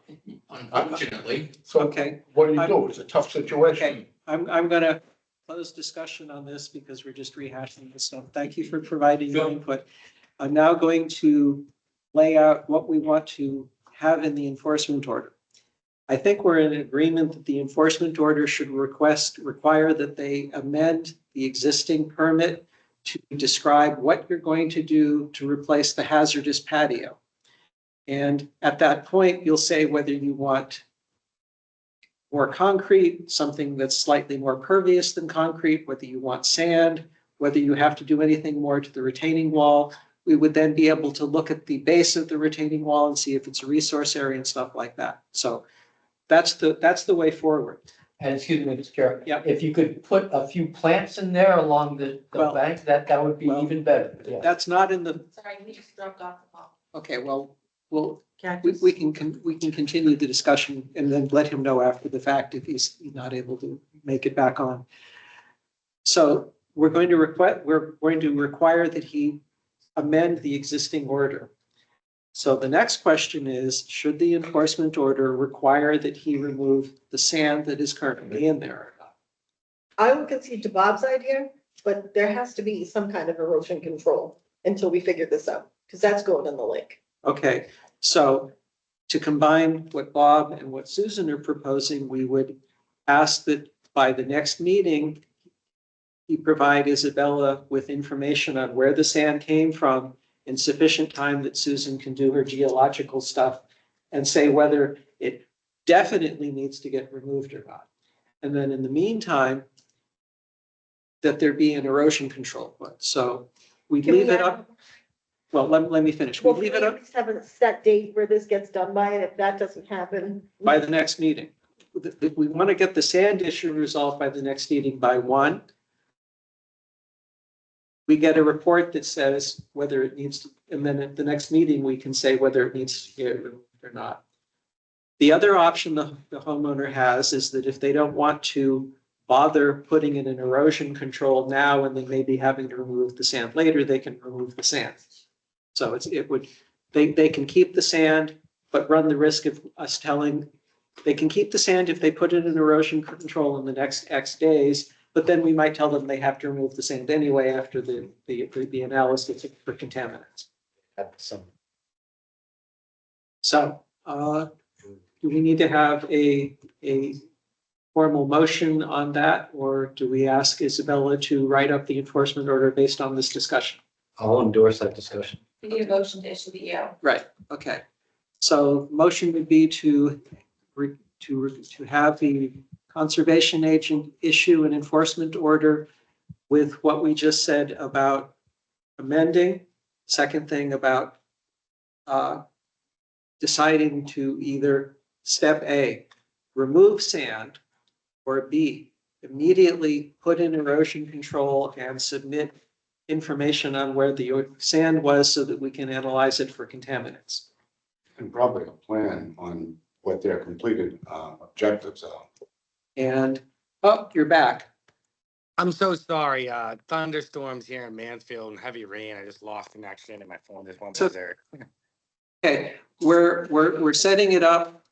but unfortunately, so okay, what do you do? It's a tough situation. okay. I'm gonna close discussion on this because we're just rehashing this stuff. Thank you for providing your input. I'm now going to lay out what we want to have in the enforcement order. I think we're in agreement that the enforcement order should require that they amend the existing permit to describe what you're going to do to replace the hazardous patio. And at that point, you'll say whether you want more concrete, something that's slightly more pervious than concrete, whether you want sand, whether you have to do anything more to the retaining wall. We would then be able to look at the base of the retaining wall and see if it's a resource area and stuff like that. So that's the way forward. And excuse me, Mr. Chair. Yep. If you could put a few plants in there along the Well, bank, that would be well, even better. Yeah. That's not in the, Sorry, we just dropped off the call. okay, well, we can continue the discussion and then let him know after the fact if he's not able to make it back on. So we're going to require that he amend the existing order. So the next question is, should the enforcement order require that he remove the sand that is currently in there? I would concede to Bob's idea, but there has to be some kind of erosion control until we figure this out, because that's going in the lake. Okay, so to combine what Bob and what Susan are proposing, we would ask that by the next meeting, he provide Isabella with information on where the sand came from in sufficient time that Susan can do her geological stuff and say whether it definitely needs to get removed or not. And then in the meantime, that there be an erosion control plan. So we leave it up. Well, let me finish. We Well, leave we it at up least have a set date where this gets done by, and if that doesn't happen. by the next meeting. If we want to get the sand issue resolved by the next meeting by 1, we get a report that says whether it needs to, and then at the next meeting, we can say whether it needs to get removed or not. The other option the homeowner has is that if they don't want to bother putting in an erosion control now and then maybe having to remove the sand later, they can remove the sand. So they can keep the sand, but run the risk of us telling, they can keep the sand if they put in an erosion control in the next X days, but then we might tell them they have to remove the sand anyway after the analysis for contaminants. So, do we need to have a formal motion on that, or do we ask Isabella to write up the enforcement order based on this discussion? I'll endorse that discussion. We need a motion to issue the EO. Right, okay. So motion would be to have the conservation agent issue an enforcement order with what we just said about amending. Second thing about deciding to either step A, remove sand, or B, immediately put in erosion control and submit information on where the sand was so that we can analyze it for contaminants. And probably a plan on what their completed objectives are. And, oh, you're back. I'm so sorry. Thunderstorms here in Mansfield and heavy rain. I just lost connection and my phone just went berserk. Okay, we're setting it up.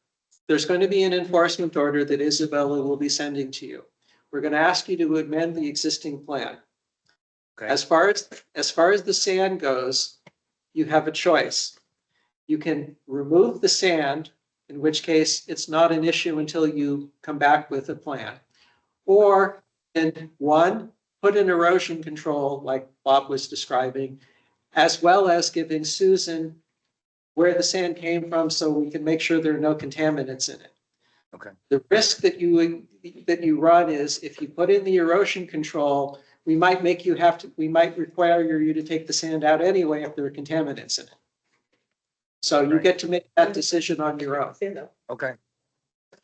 There's going to be an enforcement order that Isabella will be sending to you. We're going to ask you to amend the existing plan. Okay. As far as the sand goes, you have a choice. You can remove the sand, in which case it's not an issue until you come back with a plan. Or, and 1, put in erosion control like Bob was describing, as well as giving Susan where the sand came from so we can make sure there are no contaminants in it. Okay. The risk that you run is if you put in the erosion control, we might require you to take the sand out anyway if there are contaminants in it. So you get to make that decision on your own. Okay.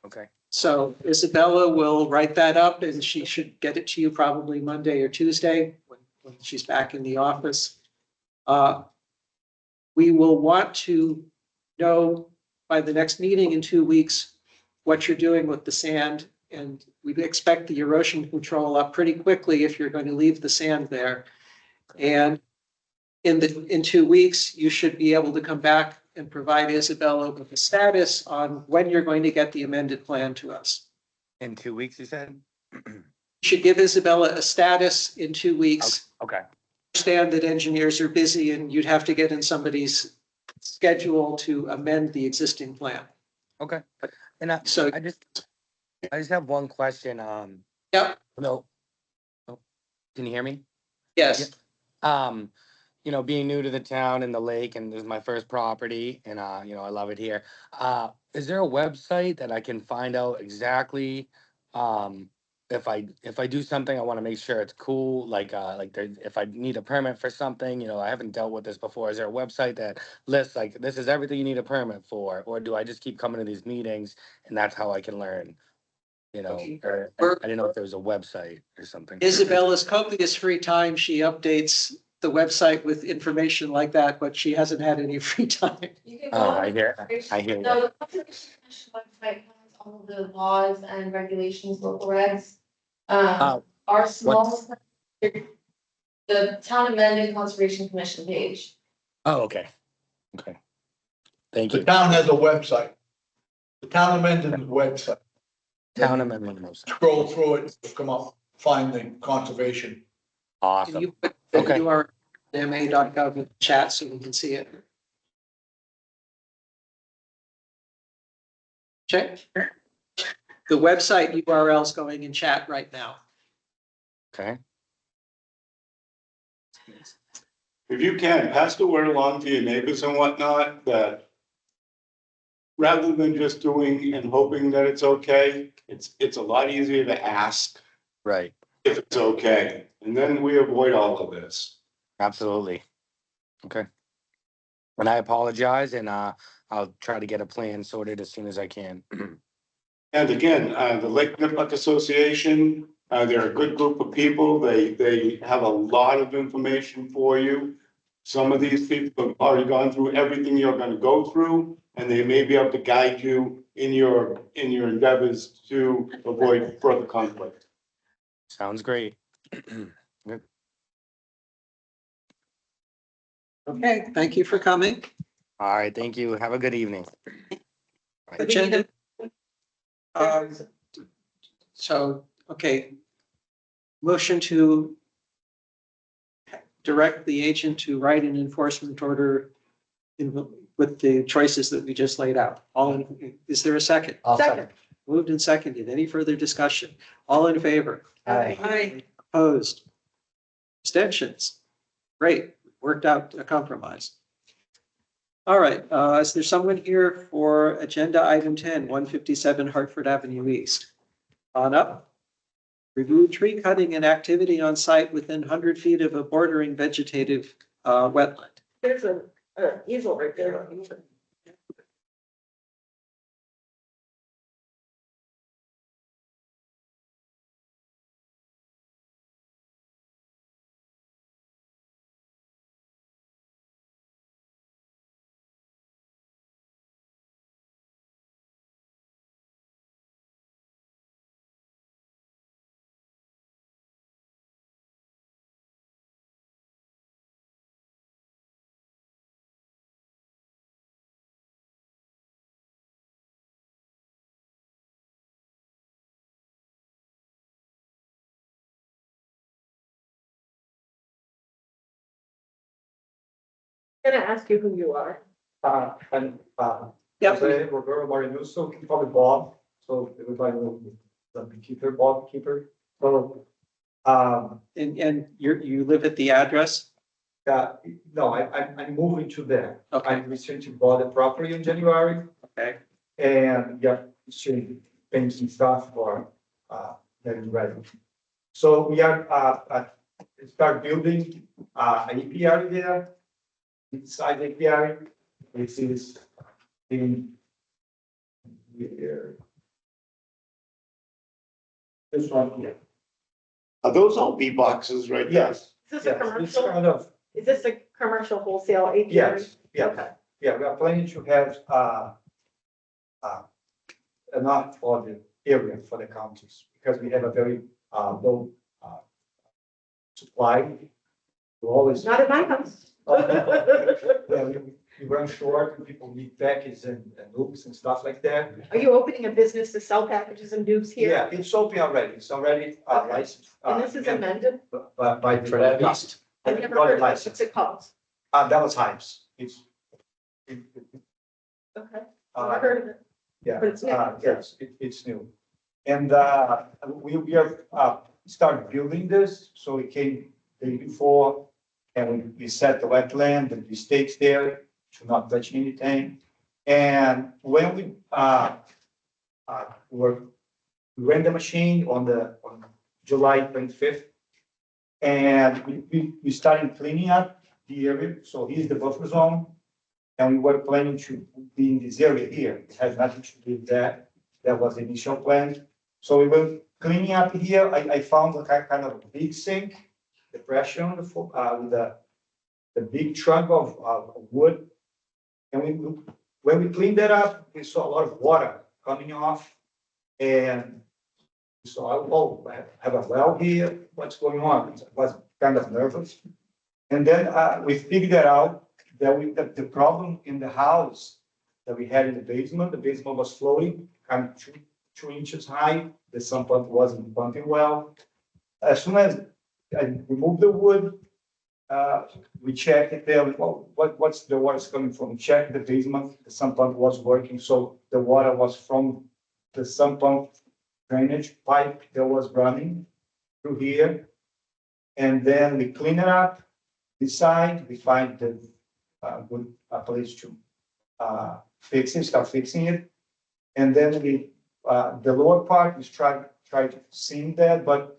Okay. So Isabella will write that up and she should get it to you probably Monday or Tuesday when she's back in the office. We will want to know by the next meeting in 2 weeks what you're doing with the sand. And we expect the erosion control up pretty quickly if you're going to leave the sand there. And in 2 weeks, you should be able to come back and provide Isabella with a status on when you're going to get the amended plan to us. In 2 weeks, you said? You should give Isabella a status in 2 weeks. Okay. Understand that engineers are busy and you'd have to get in somebody's schedule to amend the existing plan. Okay. And So, I just have one question. yep, No. Oh, can you hear me? yes. Being new to the town and the lake, and this is my first property, and I love it here. Is there a website that I can find out exactly, if I do something, I want to make sure it's cool, if I need a permit for something, I haven't dealt with this before. Is there a website that lists like, this is everything you need a permit for, or do I just keep coming to these meetings and that's how I can learn? Or I didn't know if there was a website or something. Isabella's copious free time, she updates the website with information like that, but she hasn't had any free time. You can Oh, go I on hear the you. the Conservation Commission website has all of the laws and regulations, local regs. Our small, the Town of Mendon Conservation Commission page. Oh, okay. Okay. Thank The you. town has a website. The town of Mendon's website. Town amendment. Scroll through it, come up, find the conservation. Can Awesome. you put the Okay. URL mendonma.gov in the chat so we can see it? Check. The website URL is going in chat right now. Okay. If you can, pass the word along to your neighbors and whatnot, that rather than just doing and hoping that it's okay, it's a lot easier to ask Right. if it's okay. And then we avoid all of this. Absolutely. Okay. And I apologize, and I'll try to get a plan sorted as soon as I can. And again, the Lake Nipmuc Association, they're a good group of people. They have a lot of information for you. Some of these people have already gone through everything you're gonna go through, and they may be able to guide you in your endeavors to avoid further conflict. Sounds great. Okay, thank you for coming. All right. Thank you. Have a good evening. Agenda. So, okay. Motion to direct the agent to write an enforcement order with the choices that we just laid out. Is there a second? Second. Moved and seconded. Any further discussion? All in favor? Aye. Opposed? Abstentions? Great, worked out a compromise. All right, is there someone here for agenda item 10, 157 Hartford Avenue East? On up. Review tree cutting and activity on site within 100 feet of a bordering vegetative wetland. There's an easel right there. I'm gonna ask you who you are. Yep. Jose Roberto Marinuso, he called me Bob, so everybody knows me, the beekeeper, Bob Keeper. So, And you live at the address? no, I'm moving to there. Okay. I recently bought the property in January, Okay. and she paints some stuff for, getting ready. So we are, start building, an apiary there. Inside the apiary, this is in here. This one here. Are those all B boxes right there? Yes. Is this a Yes, it's commercial? kind of, Is this a commercial wholesale apiary? yes, yeah, Okay. yeah, we are planning to have, enough for the area for the counties, because we have a very, low, supply. We always. Not at my house. Yeah, we run short and people need packages and loops and stuff like that. Are you opening a business to sell packages and dupes here? Yeah, it's open already. It's already Okay. licensed. And this is amended? By the. For that east. I've never heard of it. What's it called? That was Hives. It's. Okay, never heard of it. Yeah, But it's new. yes, it's new. And, we have, started building this, so we came the day before. And we set the wetland and the stakes there to not touch anything. And when we ran the machine on July 25th. And we started cleaning up the area, so here's the buffer zone. And we were planning to be in this area here, it has nothing to do with that, that was the initial plan. So we were cleaning up here, I found a kind of a big sink, depression on the floor, with the big trunk of wood. And when we cleaned that up, we saw a lot of water coming off. And we saw, oh, I have a well here, what's going on? I was kind of nervous. And then we figured out that the problem in the house that we had in the basement was floating, kind of two inches high. The sump pump wasn't pumping well. As soon as I removed the wood, we checked it there. What's the water's coming from? We checked the basement. The sump pump was working, so the water was from the sump pump drainage pipe that was running through here. And then we clean it up. This side, we find the good place to start fixing it. And then the lower part, we try to seam that, but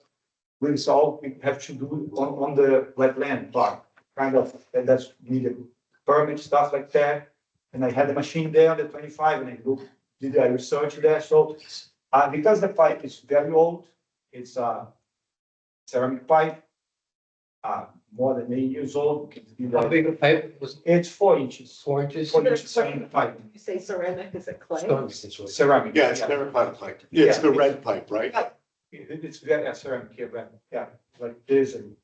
we have to do on the wetland part, kind of, and that's needed permit, stuff like that. And I had the machine there, the 25, and did I research there. So because the pipe is very old, it's a ceramic pipe, more than 8 years old. How big a pipe was? It's 4 inches. 4 inches? 4 inches ceramic pipe. You say ceramic, is it clay? Ceramic. Yeah, it's ceramic pipe. Yeah, it's the red pipe, right? It's very ceramic here, right? Yeah, like this, and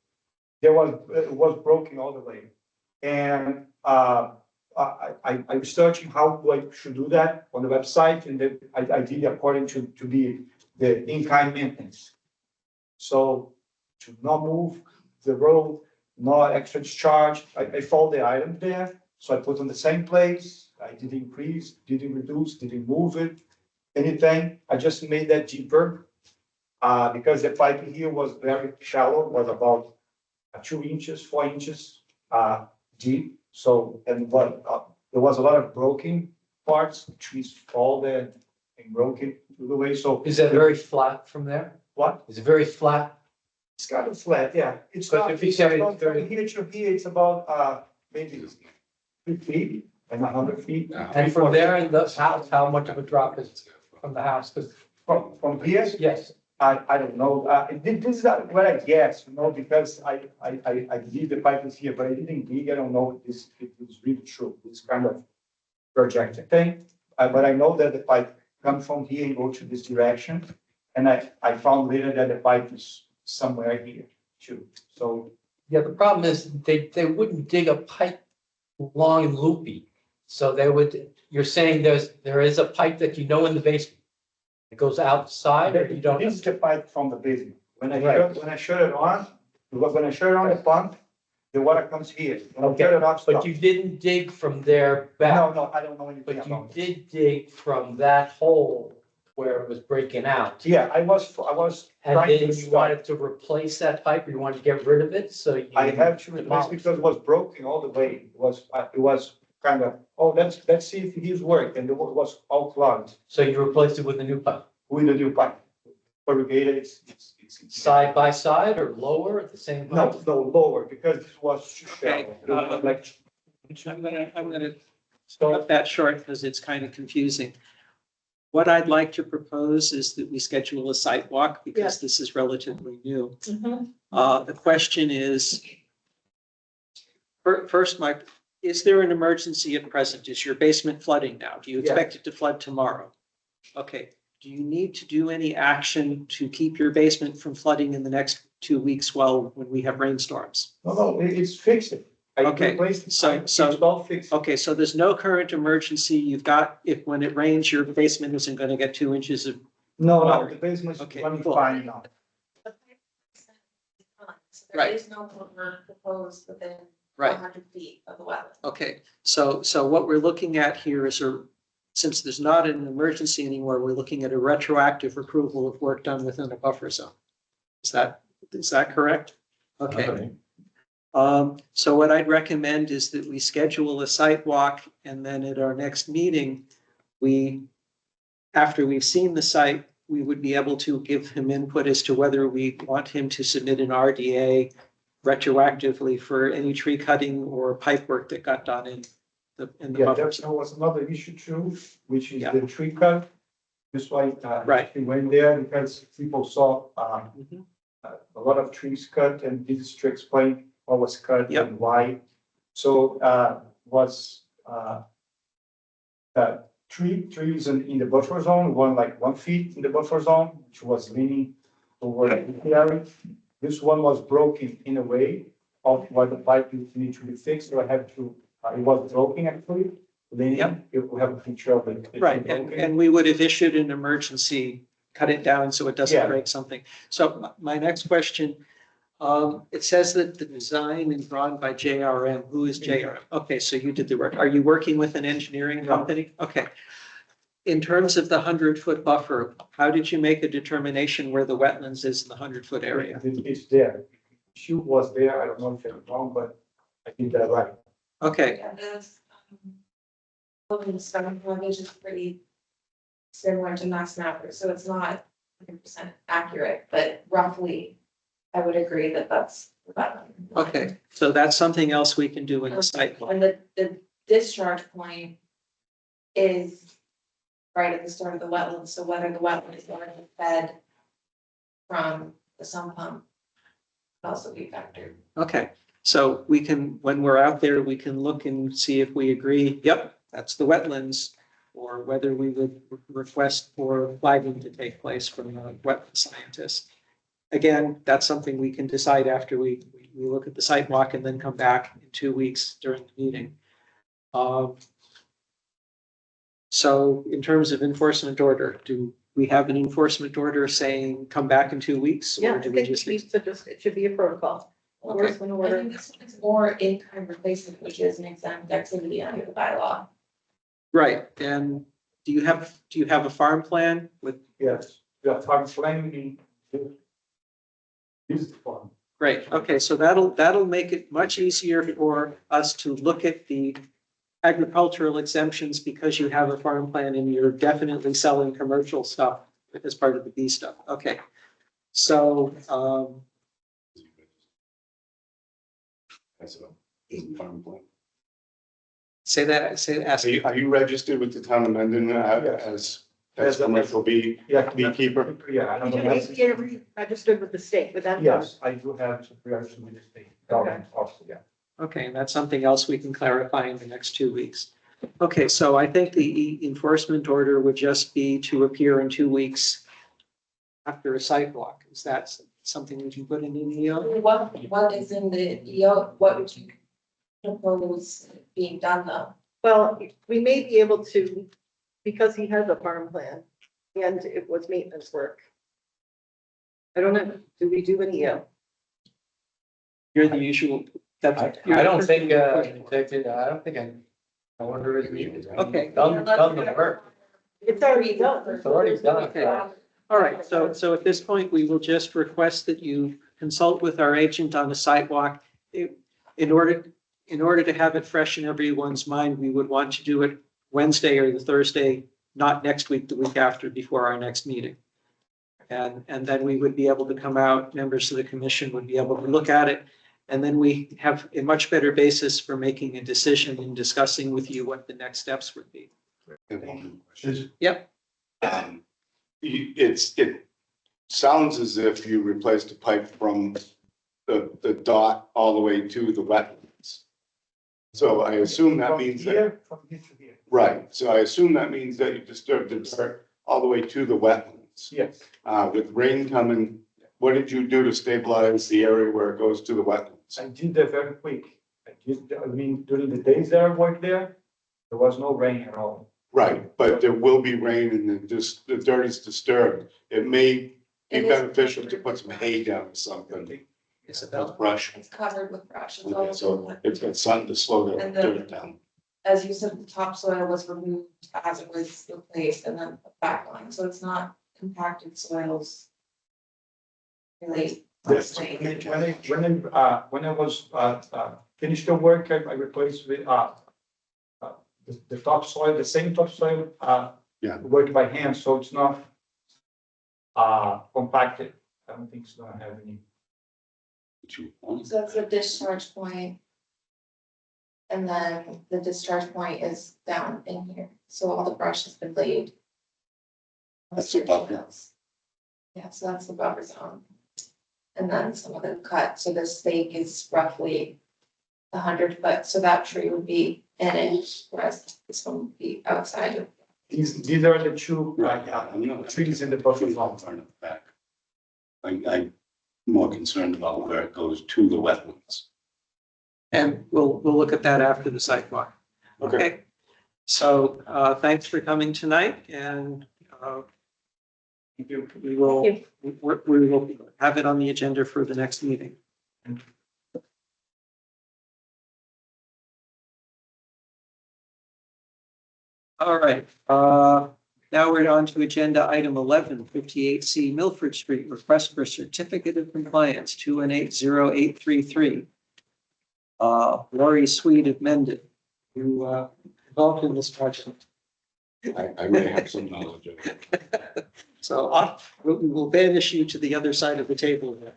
it was broken all the way. And I researching how I should do that on the website, and then I did according to the in-kind maintenance. So to not move the road, no extra charge. I followed the item there, so I put on the same place. I didn't increase, didn't reduce, didn't move it, anything. I just made that deeper. Because the pipe here was very shallow, was about 2 inches, 4 inches deep. So, and there was a lot of broken parts, trees fall there and broken through the way. So Is that very flat from there? what? Is it very flat? It's kind of flat, yeah. It's But not, if you it's say about it's very- from here to here, it's about maybe 2 feet and 100 feet. And from there in the house, how much of a drop is from the house? 'Cause- From here, yes, I don't know. This is what I guess, because I believe the pipe is here, but I didn't dig. I don't know if this is really true. It's kind of projected thing. But I know that the pipe comes from here and go to this direction. And I found later that the pipe is somewhere here too. So yeah, the problem is they wouldn't dig a pipe long and loopy. So you're saying there is a pipe that you know in the basement. It goes outside or you don't? this is the pipe from the basement. When I Right. shut it on, the pump, the water comes here. When I turn it off, But stop. you didn't dig from there back. No, I don't know anything But you about it. did dig from that hole where it was breaking out. Yeah, I was And trying then to you stop. wanted to replace that pipe, or you wanted to get rid of it, so you. I have to replace because it was broken all the way. It was kind of, let's see if he's work, and it was all clogged So you replaced it with a new pipe, with the new pipe. Corrugated, it's. side by side or lower at the same height? No, lower, because it was too Okay, shallow. It was like, I'm gonna stop that short because it's kind of confusing. What I'd like to propose is that we schedule a site walk because Yes. this is relatively new. Mhm. The question is, first, Mike, is there an emergency at present? Is your basement flooding now? Do you expect it to flood tomorrow? Okay. Do you need to do any action to keep your basement from flooding in the next 2 weeks when we have rainstorms? No, it's fixed. I Okay, replaced it. so- so- It's all fixed. Okay, so there's no current emergency. You've got, if when it rains, your basement isn't going to get 2 inches of, No, water. the basement is Okay, running cool. fine now. So there Right. is no cover proposed within right? 100 feet of the wetland. Okay, so what we're looking at here is since there's not an emergency anymore, we're looking at a retroactive approval of work done within a buffer zone. Is that correct? Okay. So what I'd recommend is that we schedule a site walk and then at our next meeting, after we've seen the site, we would be able to give him input as to whether we want him to submit an RDA retroactively for any tree cutting or pipe work that got done in the Yeah, buffer there was another issue too, which is Yeah. the tree cut. That's why, Right. we went there because people saw, Mhm. a lot of trees cut and this is to explain what was cut Yep. and why. So, was, trees in the buffer zone, one like 1 feet in the buffer zone, which was leaning toward the area. This one was broken in a way of what the pipe need to be fixed, so I had to, it was broken actually, leaning, Yep. if we have a picture of it. It's Right, broken. and we would have issued an emergency, cut it down so it doesn't Yeah. break something. So my next question, it says that the design is drawn by JRM. Who is JRM? Okay, so you did the work. Are you working with an engineering No. company? Okay. In terms of the 100-foot buffer, how did you make a determination where the wetlands is in the 100-foot area? It's there. She was there, I don't know if I'm wrong, but I did that right. Okay, Yeah, this, building stone frontage is pretty similar to mass mapper, so it's not 100% accurate, but roughly, I would agree that that's the wetland. okay, so that's something else we can do in the site plan. And the discharge point is right at the start of the wetland, so whether the wetland is going to be fed from the sump pump could also be factored. Okay, so we can, when we're out there, we can look and see if we agree, yep, that's the wetlands, or whether we would request for flagging to take place from a wetland scientist. Again, that's something we can decide after we look at the site walk and then come back in 2 weeks during the meeting. So in terms of enforcement order, do we have an enforcement order saying come back in 2 weeks? Yeah, Or I do we think just? it should be a protocol. Okay. Enforcement I order. think it's more in-kind replacement, which is an exempt activity under the bylaw. Right, and do you have a farm plan with, Yes, we are farming in this farm. great, okay, so that'll make it much easier for us to look at the agricultural exemptions because you have a farm plan and you're definitely selling commercial stuff as part of the B stuff, okay. So, That's a farm plan. ask. Are you registered with the town of Mendon as As a- commercial Yeah. beekeeper? Yeah, I don't Did know. you get it registered with the state, with that? Yes, I do have some reaction with the state government also, yeah. Okay, and that's something else we can clarify in the next 2 weeks. Okay, so I think the enforcement order would just be to appear in 2 weeks after a sidewalk. Is that something we can put in an EO? What is in the EO, what would you propose being done though? Well, we may be able to, because he has a farm plan and it was maintenance work. I don't know, do we do an EO? You're the usual. I don't think, I wonder if we. Okay. Done the work. It's already done. It's already done. Okay. All right, so at this point, we will just request that you consult with our agent on a sidewalk. In order to have it fresh in everyone's mind, we would want to do it Wednesday or the Thursday, not next week, the week after, before our next meeting. And then we would be able to come out, members of the commission would be able to look at it. And then we have a much better basis for making a decision and discussing with you what the next steps would be. Yep. It sounds as if you replaced a pipe from the dot all the way to the wetlands. So I assume that means that, From here to here. right, so I assume that means that you disturbed the dirt all the way to the wetlands. Yes. With rain coming, what did you do to stabilize the area where it goes to the wetlands? I did that very quick. I mean, during the days that I worked there was no rain at all. Right, but there will be rain and the dirt is disturbed. It may be It is beneficial to covered put with some hay down or something. Isabel? Brush. It's covered with brush. It's Okay, all so it's got something to slow the And the- dirt down. as you said, the topsoil was removed as it was replaced and then the back line, so it's not compacted soils. Really. Yes, honestly. when I was, finished the work, I replaced with, the topsoil, the same topsoil, Yeah. worked by hand, so it's not, compacted. I don't think it's gonna have any. So that's the discharge point. And then the discharge point is down in here, so all the brush has been laid. That's the buffer. Yeah, so that's the buffer zone. And then some of the cut, so the stake is roughly 100 foot, so that tree would be in it, whereas this one would be outside of. These are the two, I'm not trees in the buffer all zone. turn it back. I'm more concerned about where it goes to the wetlands. And we'll look at that after the sidewalk. Okay. So, thanks for coming tonight and, we will, we will have it on the agenda for the next meeting. All right, now we're on to agenda item 11, 58C Milford Street, request for certificate of compliance, 2180833. Lori Sweet of Mendon, who, involved in this project. I may have some knowledge of it. So we will banish you to the other side of the table there.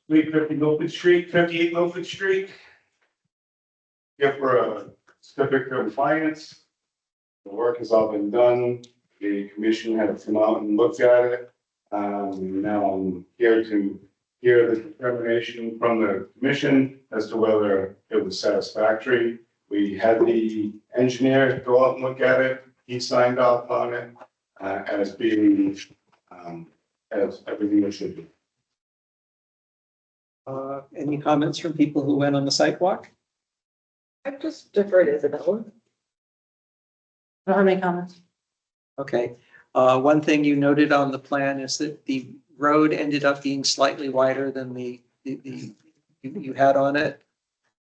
Three fifty Milford Street, 58 Milford Street. Here for a certificate of compliance. The work has all been done. The commission had come out and looked at it. Now I'm here to hear the determination from the commission as to whether it was satisfactory. We had the engineer go out and look at it. He signed off on it as being as everything it should be. Any comments from people who went on the sidewalk? I just deferred Isabella. I don't have any comments. Okay, one thing you noted on the plan is that the road ended up being slightly wider than the you had on it.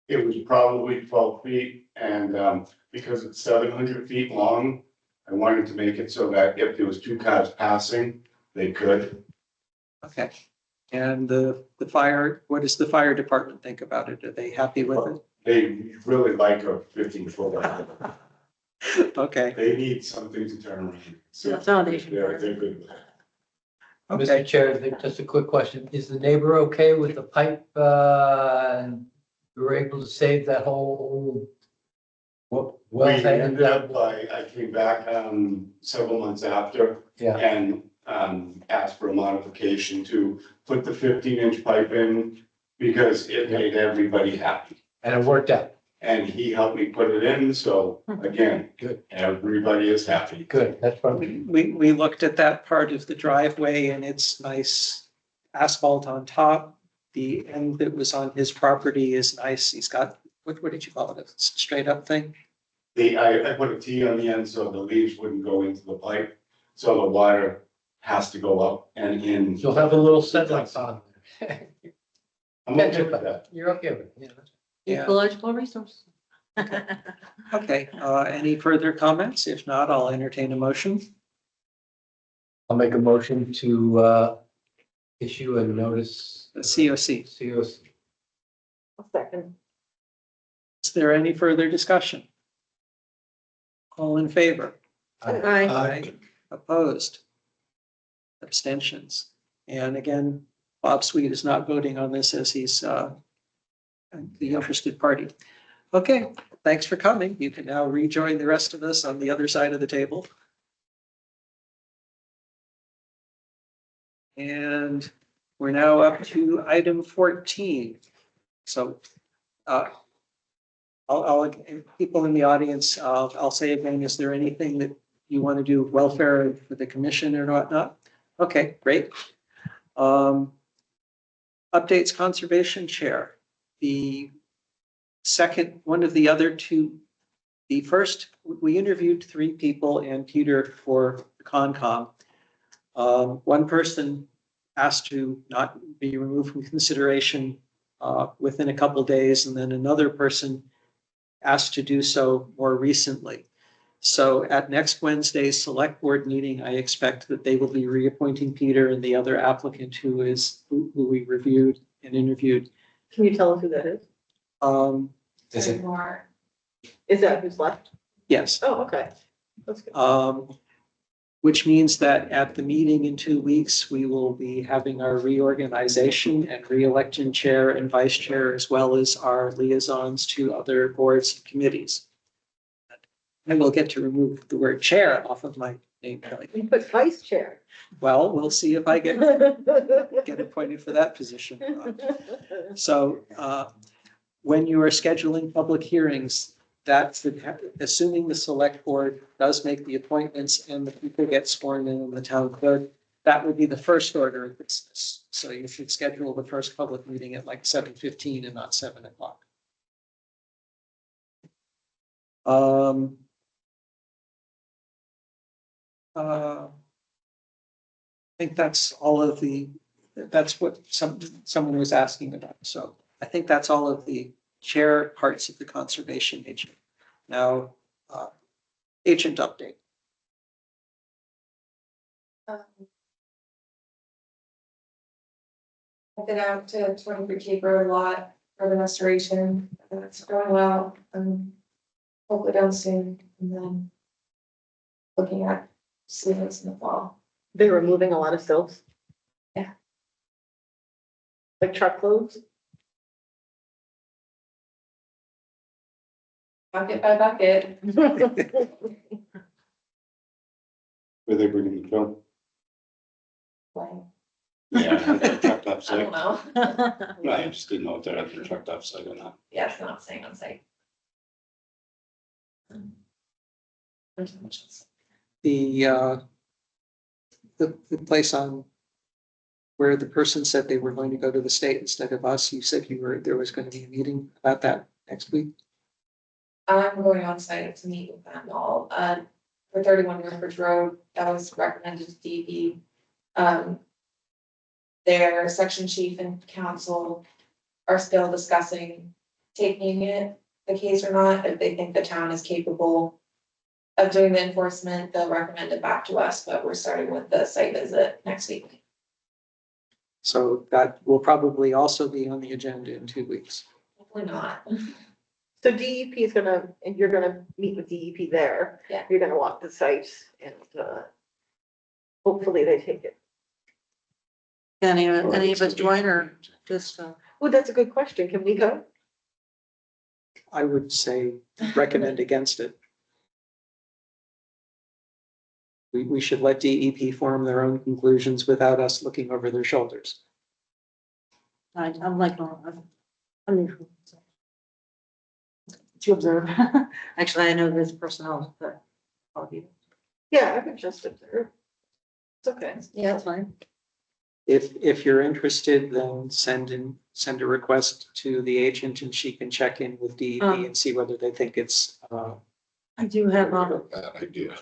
It was probably 12 feet and because it's 700 feet long, I wanted to make it so that if there was two cars passing, they could. Okay, and the fire, what does the fire department think about it? Are they happy with it? They really like a 15-foot. Okay, They need something to turn around. So Foundation. they're good with it. okay. Mr. Chair, just a quick question. Is the neighbor okay with the pipe, and we were able to save that whole? Well, We ended up, I came back several months after Yeah, and asked for a modification to put the 15-inch pipe in because it made everybody happy. and it worked out. And he helped me put it in, so again, Good. everybody is happy. Good, that's fine. We looked at that part of the driveway and it's nice asphalt on top. The end that was on his property is nice. He's got, what did you call it? A straight up thing? I put a T on the end so the leaves wouldn't go into the pipe, so the water has to go up and in. You'll have a little settling on. I'm okay with that. You're okay with it, yeah. Yeah. Ecological resource. Okay, any further comments? If not, I'll entertain a motion. I'll make a motion to issue a notice. The COC. COC. A second. there any further discussion? All in favor? Aye. Opposed? Abstentions? And again, Bob Sweet is not voting on this as he's the interested party. Okay, thanks for coming. You can now rejoin the rest of us on the other side of the table. And we're now up to item 14. So people in the audience, I'll say again, is there anything that you want to do welfare for the commission or whatnot? Okay, great. Updates conservation chair. The second, one of the other two, the first, we interviewed 3 people and Peter for the Concom. One person asked to not be removed from consideration within a couple days, and then another person asked to do so more recently. So at next Wednesday's select board meeting, I expect that they will be reappointing Peter and the other applicant who we reviewed and interviewed. Can you tell us who that is? Is it? More. Is that who's left? Yes. Oh, okay. That's good. Which means that at the meeting in 2 weeks, we will be having our reorganization and re-election chair and vice chair, as well as our liaisons to other boards and committees. I will get to remove the word chair off of my name. You put vice chair. Well, we'll see if I get appointed for that position. So when you are scheduling public hearings, that's assuming the select board does make the appointments and the people get sworn in the town clerk, that would be the first order of business. So you should schedule the first public meeting at like 7:15 and not 7 o'clock. I think that's all of that's what someone was asking about. So I think that's all of the chair parts of the conservation agent. Now, agent update. I've been out to 23 Cape Road a lot for the restoration. It's going well. Hopefully done soon. And then looking at seasons in the fall. They were moving a lot of sills. Yeah. Like truckloads. Bucket by bucket. Were they bringing the film? Like, Yeah, they're trucked up I site. don't know. No, I just didn't know if they're at the trucked up site or not. Yeah, it's not staying on site. The place on where the person said they were going to go to the state instead of us, you said there was going to be a meeting about that next week. I'm going on site to meet with them all, for 31 Riverbridge Road, that was recommended to DEP. Their section chief and council are still discussing taking the case or not. If they think the town is capable of doing the enforcement, they'll recommend it back to us, but we're starting with the site visit next week. So that will probably also be on the agenda in 2 weeks. Hopefully not. So DEP is and you're gonna meet with DEP there. Yeah. You're gonna walk the site and, hopefully they take it. Any of us join or just, Oh, that's a good question. Can we go? I would say recommend against it. We should let DEP form their own conclusions without us looking over their shoulders. I'm like, I'm neutral. So. To observe. Actually, I know there's personnel, but I'll be. Yeah, I could just observe. It's okay. Yeah, that's fine. If you're interested, then send a request to the agent and she can check in with DEP and see whether they think it's I do have, Bad idea.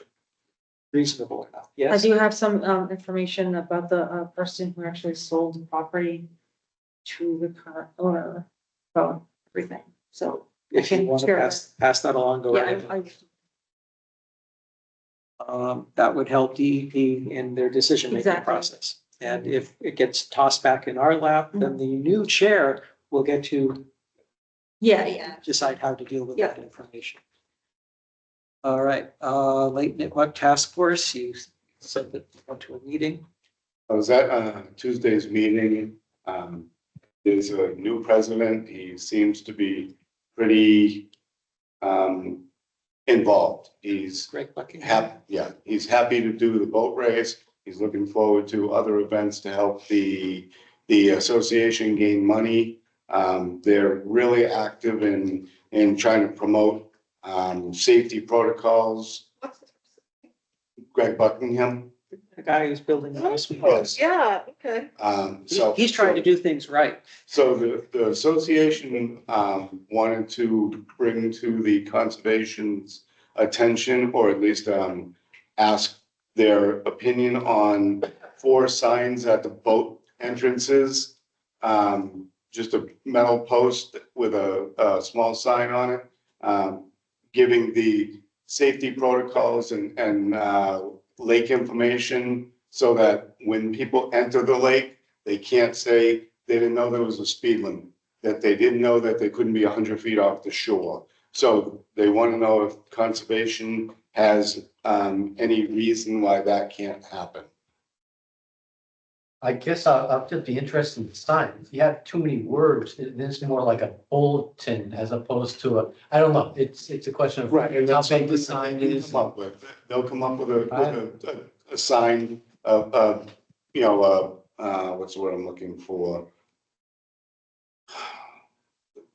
reasonable or not. I Yes. do have some information about the person who actually sold the property to the current owner, about everything. So If you want to pass that along, go yeah, ahead. That would help DEP in their decision-making Exactly. process. And if it gets tossed back in our lap, then the new chair will get to Yeah. decide how to deal with Yeah. that information. All right, late Nipmuc Task Force, you said that you went to a meeting. I was at Tuesday's meeting. There's a new president. He seems to be pretty involved. He's Greg Buckingham. he's happy to do the boat race. He's looking forward to other events to help the association gain money. They're really active in trying to promote safety protocols. Greg Buckingham. The guy who's building the house. Yeah, okay. So He's trying to do things right. So the association wanted to bring to the conservation's attention, or at least ask their opinion on 4 signs at the boat entrances. Just a metal post with a small sign on it, giving the safety protocols and lake information, so that when people enter the lake, they can't say they didn't know there was a speed limit, that they didn't know that they couldn't be 100 feet off the shore. So they want to know if conservation has any reason why that can't happen. I guess I'll just be interested in the sign. If you have too many words, it's more like a bulletin as opposed to I don't know, it's a question of Right, and how that's big the something sign that they is. come up with. They'll come up with a sign of, you know, what's the word I'm looking for?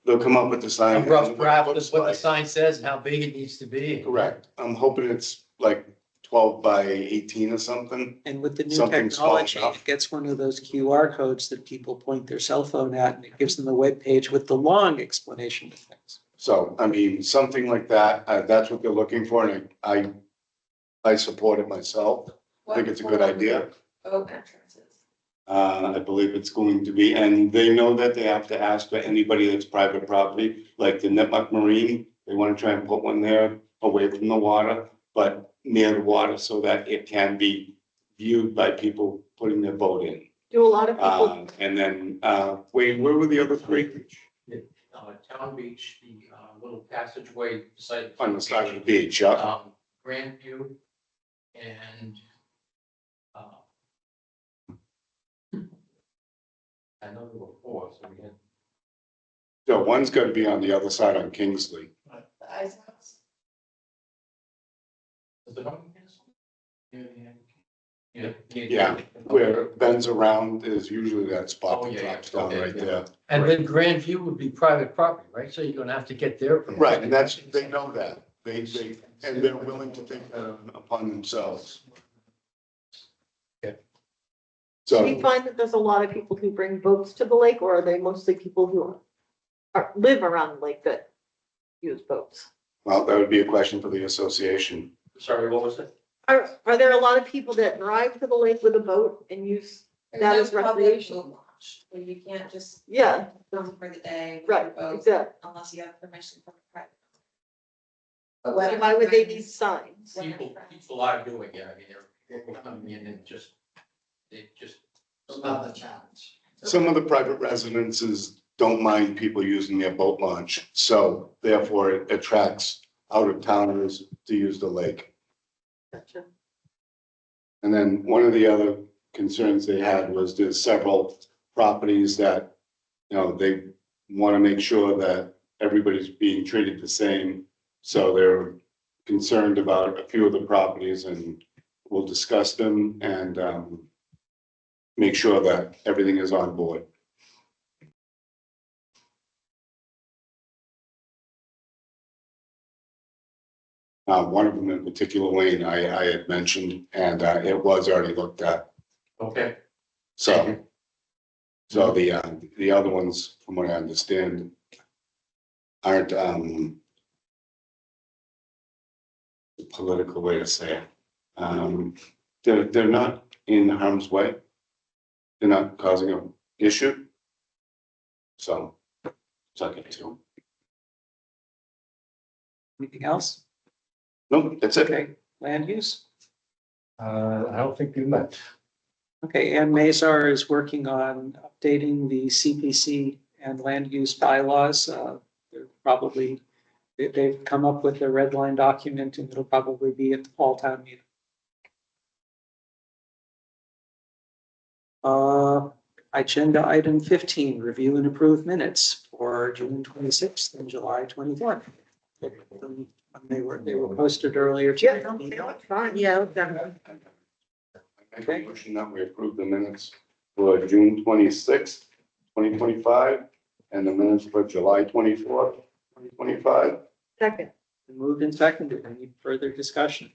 They'll come up with the sign. A rough draft Looks of what the like. sign says and how big it needs to be. Correct. I'm hoping it's like 12 by 18 or something. And with the new Something small technology, enough. it gets one of those QR codes that people point their cell phone at, and it gives them the web page with the long explanation of things. So, I mean, something like that, that's what they're looking for, and I support it myself. I think it's a good idea. Boat entrances. I believe it's going to be, and they know that they have to ask for anybody that's private property, like the Nipmuc Marine. They want to try and put one there away from the water, but near the water so that it can be viewed by people putting their boat in. Do a lot of people, And then, wait, where were the other 3? Town Beach, the little passageway beside. On the side of the beach, yeah. Grandview and I know there were 4, so we had. So one's gonna be on the other side on Kingsley. The ice house. Is it on Yeah. Yeah, where it bends around is usually that spot Oh, that yeah, yeah. drops down Okay, right yeah. there. And then Grandview would be private property, right? So you're gonna have to get their. permission. Right, and that's, they know that. And they're willing to take that upon themselves. Okay. do you So, find that there's a lot of people who bring boats to the lake, or are they mostly people who live around the lake that use boats? well, that would be a question for the association. Sorry, what was it? Are there a lot of people that drive to the lake with a boat and use that as There's no public recreation? boat launch, where you can't just. Yeah. Go for the day. with Right, your boat exactly. Unless you have permission from the private. So why would they need signs? People are doing it, I mean, they're coming in and just, they just. Not the challenge. Some of the private residences don't mind people using their boat launch, so therefore it attracts out of towners to use the lake. Gotcha. And then one of the other concerns they had was there's several properties that, you know, they want to make sure that everybody's being treated the same. So they're concerned about a few of the properties, and we'll discuss them and make sure that everything is on board. One of them in particular, Wayne, I had mentioned, and it was already looked at. Okay. So the other ones, from what I understand, aren't the political way to say it. They're not in harm's way. They're not causing an issue. So, suck it to. Anything else? Nope, that's it. Okay, land use. I don't think we met. Okay, Ann Mazar is working on updating the CPC and land use bylaws. they're probably, they've come up with a red line document and it'll probably be at the fall town meeting. Agenda item 15, review and approve minutes for June 26th and July 24th. They were posted earlier today. Fine, yeah, definitely. I make a motion that we approve the minutes for June 26th, 2025, and the minutes for July 24th, 2025. Second. Moved and seconded. Any further discussion?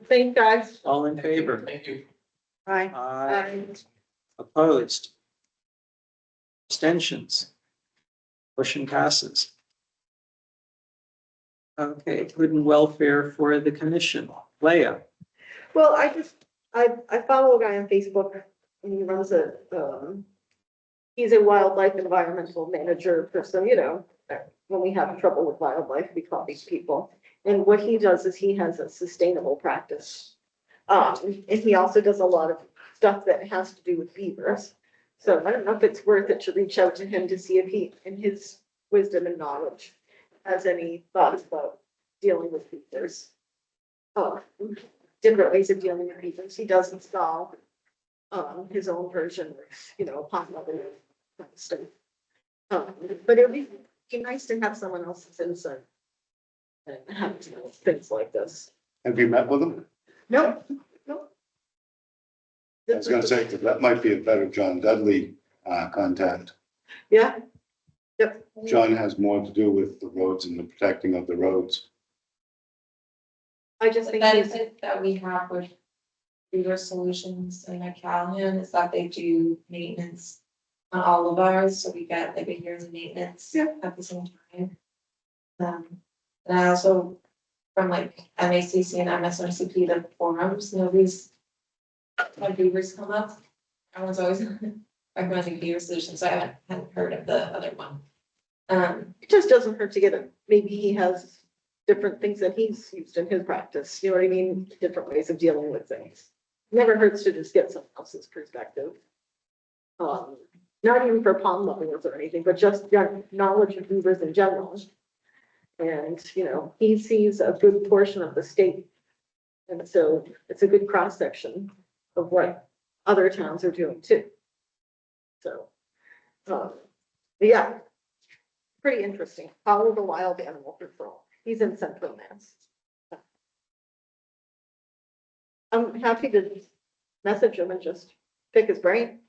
Thanks, guys. All in favor? Thank you. Bye. Aye. Opposed? Abstentions? Motion passes. Okay, good and welfare for the commission. Leah, Well, I follow a guy on Facebook and he runs he's a wildlife environmental manager person, you know, when we have trouble with wildlife, we call these people. And what he does is he has a sustainable practice. And he also does a lot of stuff that has to do with beavers. So I don't know if it's worth it to reach out to him to see if he, in his wisdom and knowledge, has any thoughts about dealing with beavers. Different ways of dealing with beavers. He does install his own version of, you know, pond level kind of stuff. But it would be nice to have someone else's insight and have, you know, things like this. Have you met with them? Nope. I was gonna say, 'cause that might be a better John Dudley contact. Yeah. Yep. John has more to do with the roads and the protecting of the roads. I just The think he's, benefit that we have with Beaver Solutions and McCallan is that they do maintenance on all of ours, so we get like a yearly maintenance at the same time. And I also, from like MACC and MSRCP, the forums, nobody's, when beavers come up, everyone's always recommending Beaver Solutions, so I hadn't heard of the other one. it just doesn't hurt to get it. Maybe he has different things that he's used in his practice, you know what I mean? Different ways of dealing with things. Never hurts to just get someone else's perspective. Not even for pond levels or anything, but just knowledge of beavers in general. And, you know, he sees a good portion of the state. And so it's a good cross section of what other towns are doing too. So, yeah, pretty interesting. Follow the wild animal control. He's in Central Mass. I'm happy to message him and just pick his brain.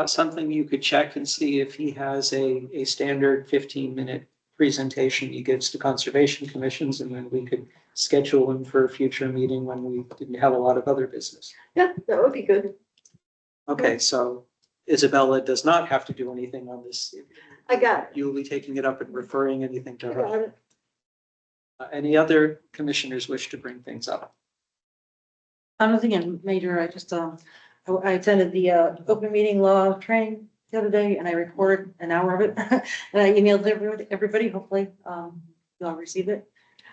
something you could check and see if he has a standard 15-minute presentation he gives to conservation commissions, and then we could schedule him for a future meeting when we didn't have a lot of other business. Yeah, that would be good. Okay, so Isabella does not have to do anything on this. I got it. You will be taking it up and referring anything to I got her. it. Any other commissioners wish to bring things up? Nothing major, I just, I attended the open meeting law training the other day and I recorded an hour of it. And I emailed everybody, hopefully, you'll receive it.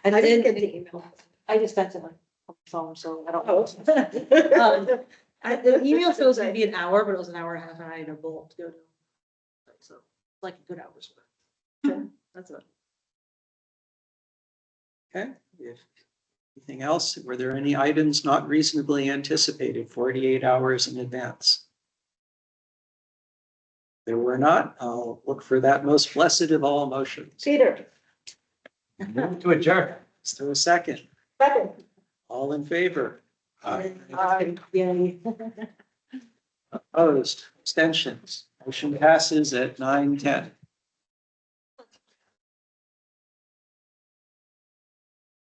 I didn't get the email. I just sent it on my phone, so I don't Oh. know. The email shows to be an hour, but it was an hour and a half and I had a bullet to go to. So, like a good hour's worth. That's it. Okay, if anything else, were there any items not reasonably anticipated 48 hours in advance? There were not. I'll look for that most blessed of all motions. Peter. Move to adjourn. Is there a second? Second. All in favor? Yay. Opposed? Abstentions? Motion passes at 9:10.